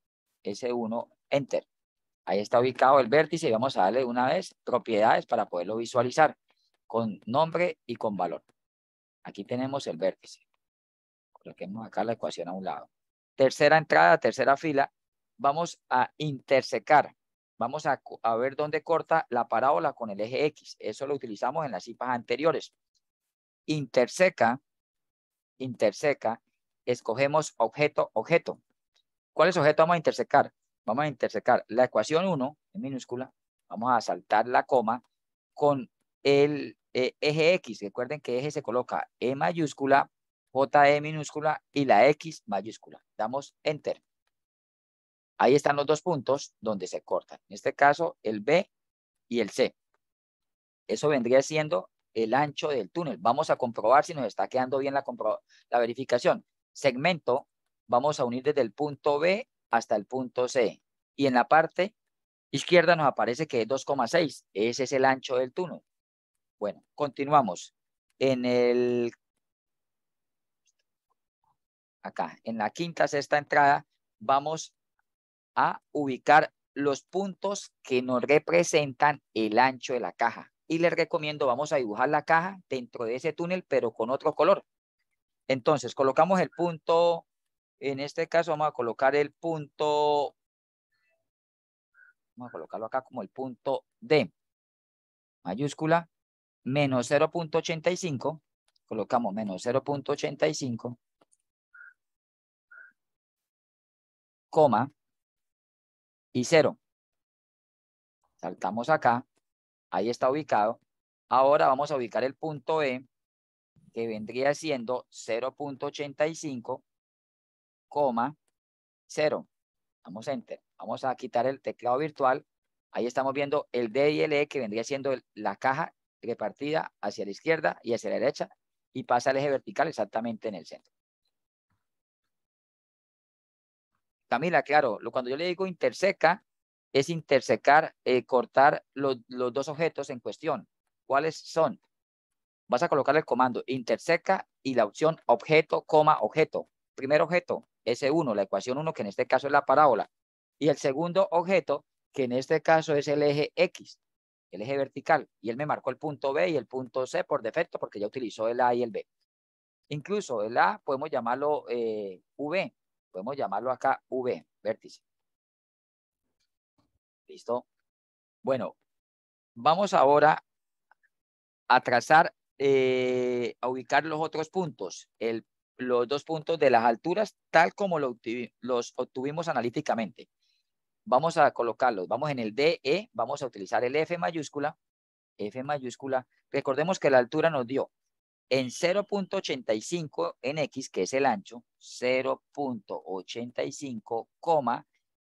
enter. Ahí está ubicado el vértice y vamos a darle una vez propiedades para poderlo visualizar con nombre y con valor. Aquí tenemos el vértice. Coloquemos acá la ecuación a un lado. Tercera entrada, tercera fila, vamos a intersecar. Vamos a ver dónde corta la parábola con el eje X. Eso lo utilizamos en las cipas anteriores. Interseca, escogemos objeto. ¿Cuáles objetos vamos a intersecar? Vamos a intersecar la ecuación 1 en minúscula. Vamos a saltar la coma con el eje X. Recuerden que eje se coloca E mayúscula, JE minúscula y la X mayúscula. Damos enter. Ahí están los dos puntos donde se cortan. En este caso, el B y el C. Eso vendría siendo el ancho del túnel. Vamos a comprobar si nos está quedando bien la verificación. Segmento, vamos a unir desde el punto B hasta el punto C. Y en la parte izquierda nos aparece que es 2,6. Ese es el ancho del túnel. Bueno, continuamos. Acá, en la quinta, sexta entrada, vamos a ubicar los puntos que nos representan el ancho de la caja. Y les recomiendo, vamos a dibujar la caja dentro de ese túnel, pero con otro color. Entonces, colocamos el punto, en este caso vamos a colocar el punto, vamos a colocarlo acá como el punto D, mayúscula, menos 0.85, colocamos menos 0.85, coma, y 0. Saltamos acá, ahí está ubicado. Ahora vamos a ubicar el punto E, que vendría siendo 0.85, 0. Damos enter. Vamos a quitar el teclado virtual. Ahí estamos viendo el D y el E, que vendría siendo la caja repartida hacia la izquierda y hacia la derecha, y pasa el eje vertical exactamente en el centro. Camila, claro, cuando yo le digo interseca, es intersecar, cortar los dos objetos en cuestión. ¿Cuáles son? Vas a colocar el comando interseca y la opción objeto, objeto. Primer objeto, S1, la ecuación 1, que en este caso es la parábola. Y el segundo objeto, que en este caso es el eje X, el eje vertical. Y él me marcó el punto B y el punto C por defecto porque ya utilizó el A y el B. Incluso el A podemos llamarlo V. Podemos llamarlo acá V, vértice. ¿Listo? Bueno, vamos ahora a trazar, a ubicar los otros puntos, los dos puntos de las alturas, tal como los obtuvimos analíticamente. Vamos a colocarlos, vamos en el DE, vamos a utilizar el F mayúscula. Recordemos que la altura nos dio en 0.85 en X, que es el ancho, 0.85,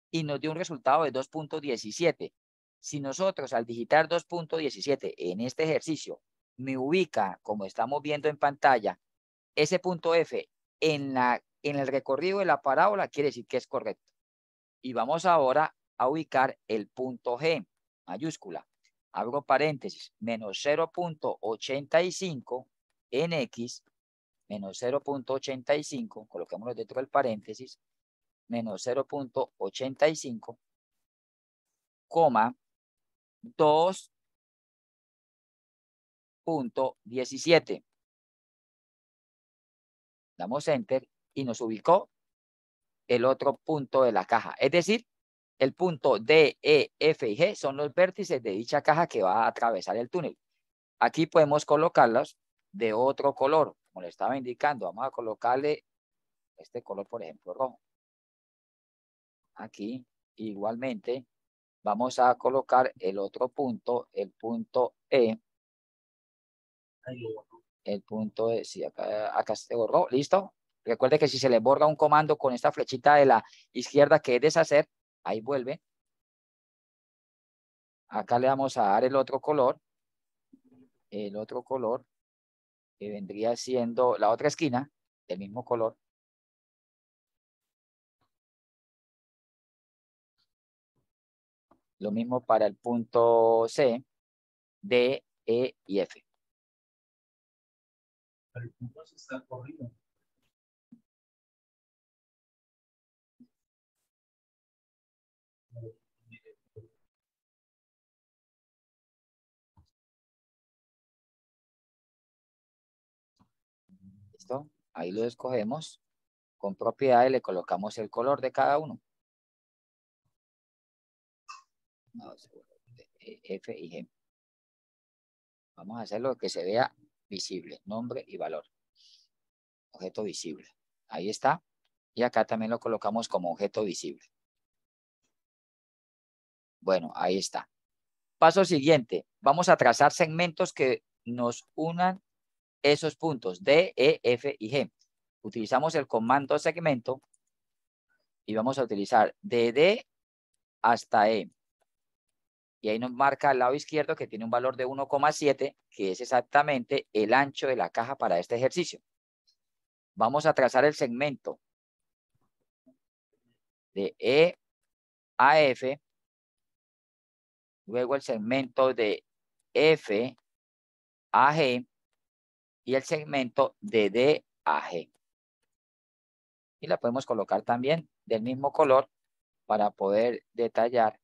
y nos dio un resultado de 2.17. Si nosotros al digitar 2.17 en este ejercicio me ubica, como estamos viendo en pantalla, ese punto F en el recorrido de la parábola, quiere decir que es correcto. Y vamos ahora a ubicar el punto G, mayúscula. Abro paréntesis, menos 0.85 en X, menos 0.85, coloquémoslo dentro del paréntesis, menos 0.85, 2.17. Damos Enter y nos ubicó el otro punto de la caja. Es decir, el punto D, E, F y G son los vértices de dicha caja que va a atravesar el túnel. Aquí podemos colocarlos de otro color, como le estaba indicando. Vamos a colocarle este color, por ejemplo, rojo. Aquí, igualmente, vamos a colocar el otro punto, el punto E. El punto E, sí, acá se borró, ¿listo? Recuerde que si se le borra un comando con esta flechita de la izquierda que es deshacer, ahí vuelve. Acá le vamos a dar el otro color que vendría siendo la otra esquina del mismo color. Lo mismo para el punto C, D, E y F. El punto se está corrido. ¿Listo? Ahí lo escogemos. Con propiedades le colocamos el color de cada uno. F y G. Vamos a hacerlo que se vea visible. Nombre y valor. Objeto visible. Ahí está. Y acá también lo colocamos como objeto visible. Bueno, ahí está. Paso siguiente. Vamos a trazar segmentos que nos unan esos puntos D, E, F y G. Utilizamos el comando segmento y vamos a utilizar de D hasta E. Y ahí nos marca al lado izquierdo que tiene un valor de 1,7, que es exactamente el ancho de la caja para este ejercicio. Vamos a trazar el segmento de E a F, luego el segmento de F a G y el segmento de D a G. Y la podemos colocar también del mismo color para poder detallar.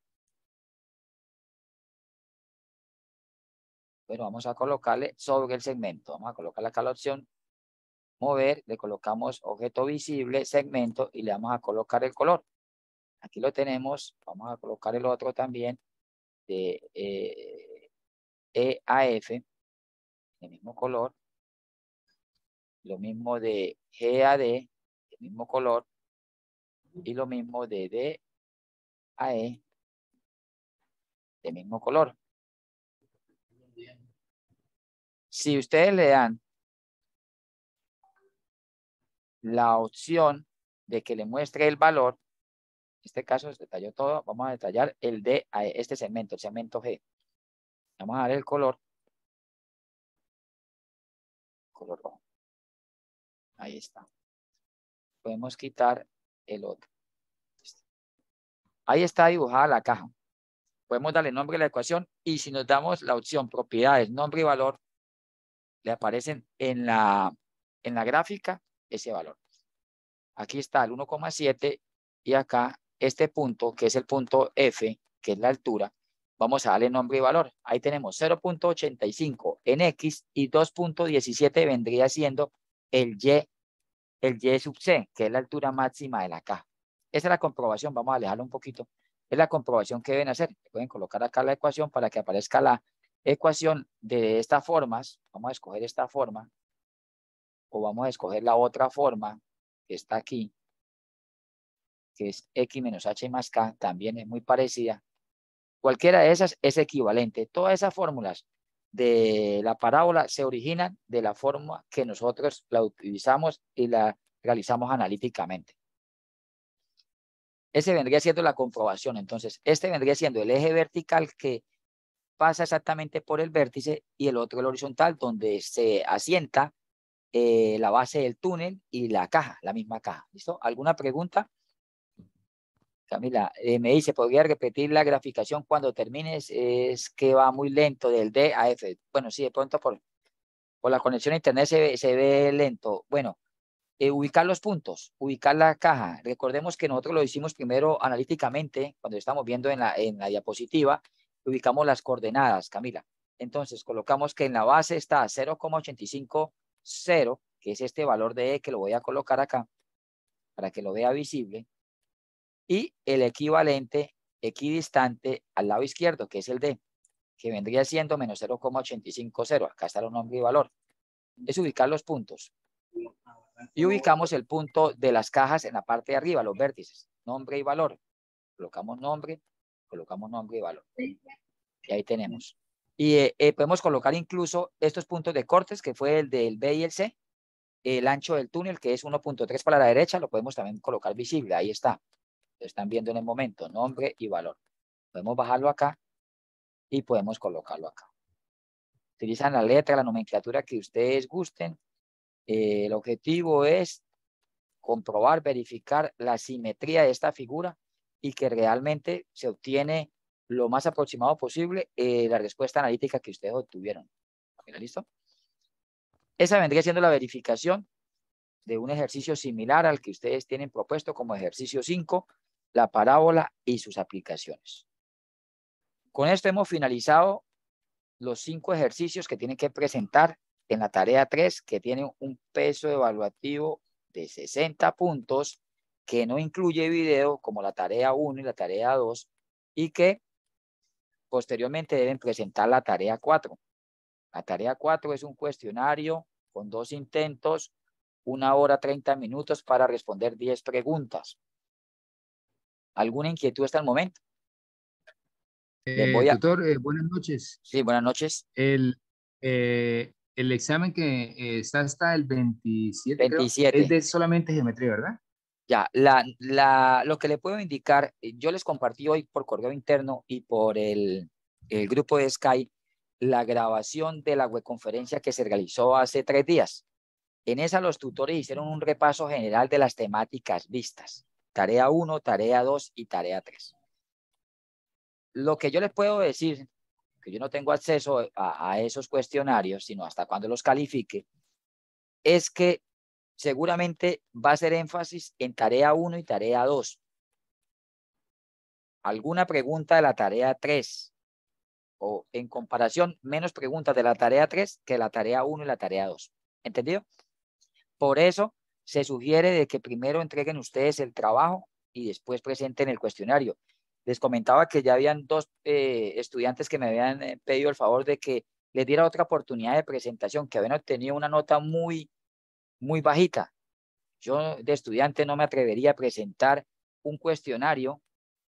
Bueno, vamos a colocarle sobre el segmento. Vamos a colocarle acá la opción mover, le colocamos objeto visible, segmento y le vamos a colocar el color. Aquí lo tenemos. Vamos a colocar el otro también de E a F, el mismo color. Lo mismo de G a D, el mismo color. Y lo mismo de D a E, el mismo color. Si ustedes le dan la opción de que le muestre el valor, en este caso se detalló todo, vamos a detallar el D a este segmento, el segmento G. Vamos a dar el color rojo. Ahí está. Podemos quitar el otro. Ahí está dibujada la caja. Podemos darle nombre a la ecuación y si nos damos la opción propiedades, nombre y valor, le aparecen en la gráfica ese valor. Aquí está el 1,7 y acá este punto, que es el punto F, que es la altura, vamos a darle nombre y valor. Ahí tenemos 0,85 en X y 2,17 vendría siendo el Y sub C, que es la altura máxima de la caja. Esa es la comprobación, vamos a alejarlo un poquito. Es la comprobación que deben hacer. Pueden colocar acá la ecuación para que aparezca la ecuación de estas formas. Vamos a escoger esta forma o vamos a escoger la otra forma que está aquí, que es X menos H más K, también es muy parecida. Cualquiera de esas es equivalente. Todas esas fórmulas de la parábola se originan de la forma que nosotros la utilizamos y la realizamos analíticamente. Ese vendría siendo la comprobación. Entonces, este vendría siendo el eje vertical que pasa exactamente por el vértice y el otro el horizontal, donde se asienta la base del túnel y la caja, la misma caja. ¿Listo? ¿Alguna pregunta? Camila, me dice, ¿podría repetir la graficación cuando termines? Es que va muy lento del D a F. Bueno, sí, de pronto por la conexión a internet se ve lento. Bueno, ubicar los puntos, ubicar la caja. Recordemos que nosotros lo hicimos primero analíticamente, cuando estamos viendo en la diapositiva, ubicamos las coordenadas, Camila. Entonces, colocamos que en la base está 0,850 que es este valor de E que lo voy a colocar acá para que lo vea visible, y el equivalente equidistante al lado izquierdo, que es el D, que vendría siendo menos 0,850. Acá está el nombre y valor. Es ubicar los puntos. Y ubicamos el punto de las cajas en la parte de arriba, los vértices, nombre y valor. Colocamos nombre y valor. Y ahí tenemos. Y podemos colocar incluso estos puntos de cortes, que fue el del B y el C. El ancho del túnel, que es 1.3 para la derecha, lo podemos también colocar visible. Ahí está. Lo están viendo en el momento, nombre y valor. Podemos bajarlo acá y podemos colocarlo acá. Utilizan la letra, la nomenclatura que ustedes gusten. El objetivo es comprobar, verificar la simetría de esta figura y que realmente se obtiene lo más aproximado posible la respuesta analítica que ustedes obtuvieron. ¿Listo? Esa vendría siendo la verificación de un ejercicio similar al que ustedes tienen propuesto como ejercicio 5, la parábola y sus aplicaciones. Con esto hemos finalizado los 5 ejercicios que tienen que presentar en la tarea 3, que tiene un peso evaluativo de 60 puntos, que no incluye video como la tarea 1 y la tarea 2, y que posteriormente deben presentar la tarea 4. La tarea 4 es un cuestionario con 2 intentos, 1 hora 30 minutos para responder 10 preguntas. ¿Alguna inquietud hasta el momento? Tutor, buenas noches. Sí, buenas noches. El examen que está hasta el 27, 27. creo, es de solamente geometría, ¿verdad? Ya, lo que le puedo indicar, yo les compartí hoy por correo interno y por el grupo de Skype la grabación de la webconferencia que se realizó hace 3 días. En esa los tutores hicieron un repaso general de las temáticas vistas. Tarea 1, tarea 2 y tarea 3. Lo que yo les puedo decir, que yo no tengo acceso a esos cuestionarios, sino hasta cuando los califique, es que seguramente va a ser énfasis en tarea 1 y tarea 2. Alguna pregunta de la tarea 3 o en comparación menos preguntas de la tarea 3 que la tarea 1 y la tarea 2. ¿Entendido? Por eso se sugiere de que primero entreguen ustedes el trabajo y después presenten el cuestionario. Les comentaba que ya habían 2 estudiantes que me habían pedido el favor de que les diera otra oportunidad de presentación, que habían obtenido una nota muy bajita. Yo de estudiante no me atrevería a presentar un cuestionario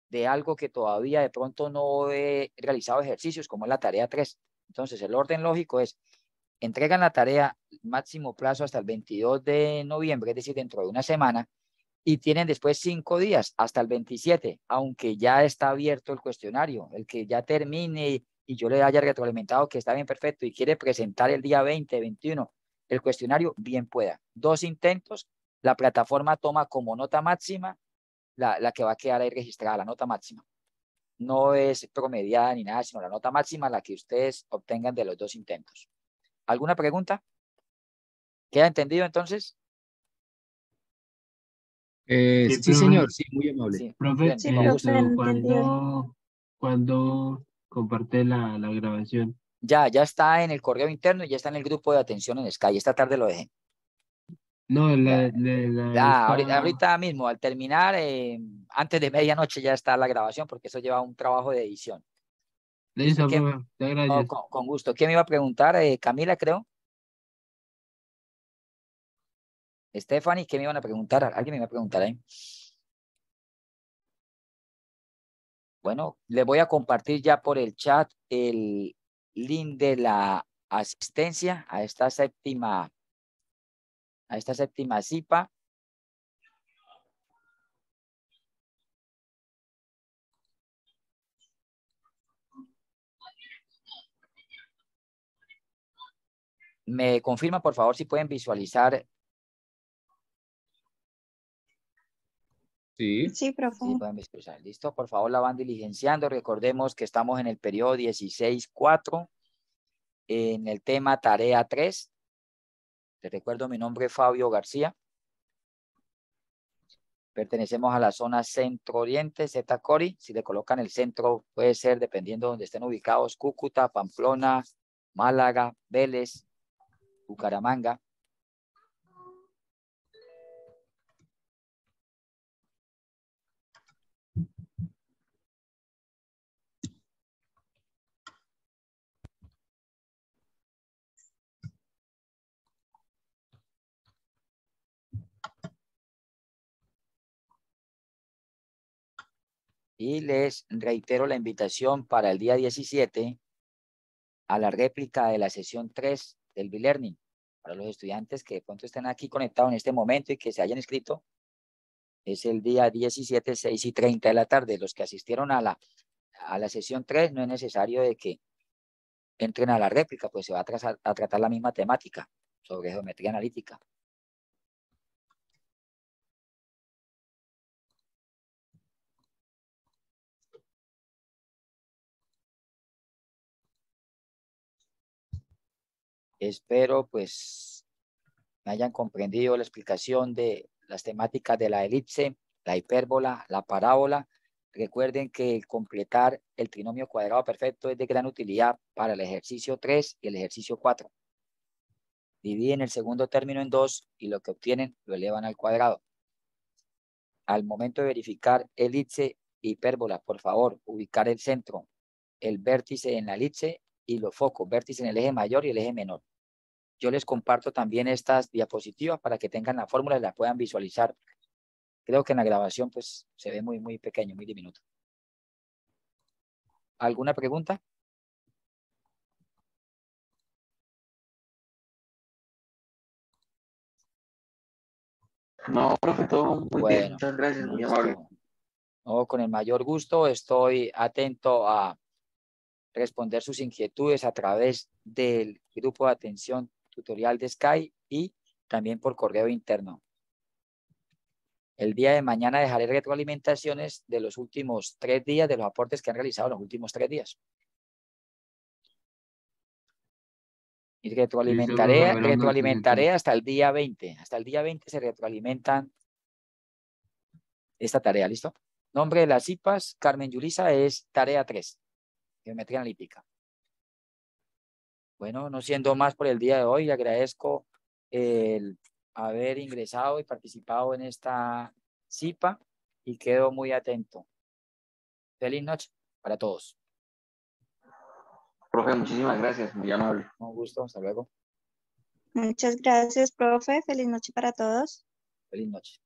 de algo que todavía de pronto no he realizado ejercicios, como es la tarea 3. Entonces, el orden lógico es, entregan la tarea máximo plazo hasta el 22 de noviembre, es decir, dentro de una semana, y tienen después 5 días hasta el 27, aunque ya está abierto el cuestionario. El que ya termine y yo le haya retroalimentado que está bien perfecto y quiere presentar el día 20, 21, el cuestionario, bien pueda. 2 intentos, la plataforma toma como nota máxima la que va a quedar ahí registrada, la nota máxima. No es promediada ni nada, sino la nota máxima, la que ustedes obtengan de los 2 intentos. ¿Alguna pregunta? ¿Queda entendido entonces? Sí, profe. señor, sí, muy amable. Sí. Profe, Bien, Sí, con gusto. profe, entendido. ¿cuándo comparte la grabación? Ya está en el correo interno y ya está en el grupo de atención en Sky. Esta tarde lo dejé. No, Ya, esta... ahorita mismo, al terminar, antes de medianoche ya está la grabación, porque eso lleva un trabajo de edición. ¿Listo? Listo, profe, muchas No, gracias. con gusto. ¿Quién me iba a preguntar? Camila, creo. Stephanie, ¿qué me iban a preguntar? Alguien me iba a preguntar ahí. Bueno, le voy a compartir ya por el chat el link de la asistencia a esta séptima CIPA. Me confirma, por favor, si pueden visualizar. Sí. Sí, profe. Sí, pueden visualizar. Listo, por favor, la van diligenciando. Recordemos que estamos en el periodo 16.4, en el tema tarea 3. Les recuerdo, mi nombre es Fabio García. Pertenecemos a la zona centro-oriente, Zeta-Cori. Si le colocan el centro, puede ser, dependiendo de donde estén ubicados, Cúcuta, Pamplona, Málaga, Vélez, Bucaramanga. Y les reitero la invitación para el día 17 a la réplica de la sesión 3 del B-Learning. Para los estudiantes que de pronto estén aquí conectados en este momento y que se hayan inscrito, es el día 17, 6:30 de la tarde. Los que asistieron a la sesión 3 no es necesario de que entren a la réplica, pues se va a tratar la misma temática sobre geometría analítica. Espero pues me hayan comprendido la explicación de las temáticas de la elipse, la hipérbola, la parábola. Recuerden que completar el trinomio cuadrado perfecto es de gran utilidad para el ejercicio 3 y el ejercicio 4. Dividen el segundo término en 2 y lo que obtienen lo elevan al cuadrado. Al momento de verificar elipse e hipérbola, por favor, ubicar el centro, el vértice en la elipse y los focos, vértice en el eje mayor y el eje menor. Yo les comparto también estas diapositivas para que tengan la fórmula y la puedan visualizar. Creo que en la grabación pues se ve muy, muy pequeño, muy diminuto. ¿Alguna pregunta? No, profe, todo muy bien. Bueno, Muchas gracias, muy listo. amable. No, con el mayor gusto estoy atento a responder sus inquietudes a través del grupo de atención tutorial de Sky y también por correo interno. El día de mañana dejaré retroalimentaciones de los últimos 3 días, de los aportes que han realizado en los últimos 3 días. Y retroalimentaré hasta el día 20. Hasta el día 20 se retroalimentan esta tarea, ¿listo? Nombre de las IPAs, Carmen Yulisa, es tarea 3, geometría analítica. Bueno, no siendo más por el día de hoy, le agradezco el haber ingresado y participado en esta CIPA y quedo muy atento. Feliz noche para todos. Profe, muchísimas gracias, muy amable. Un gusto, hasta luego. Muchas gracias, profe. Feliz noche para todos. Feliz noche.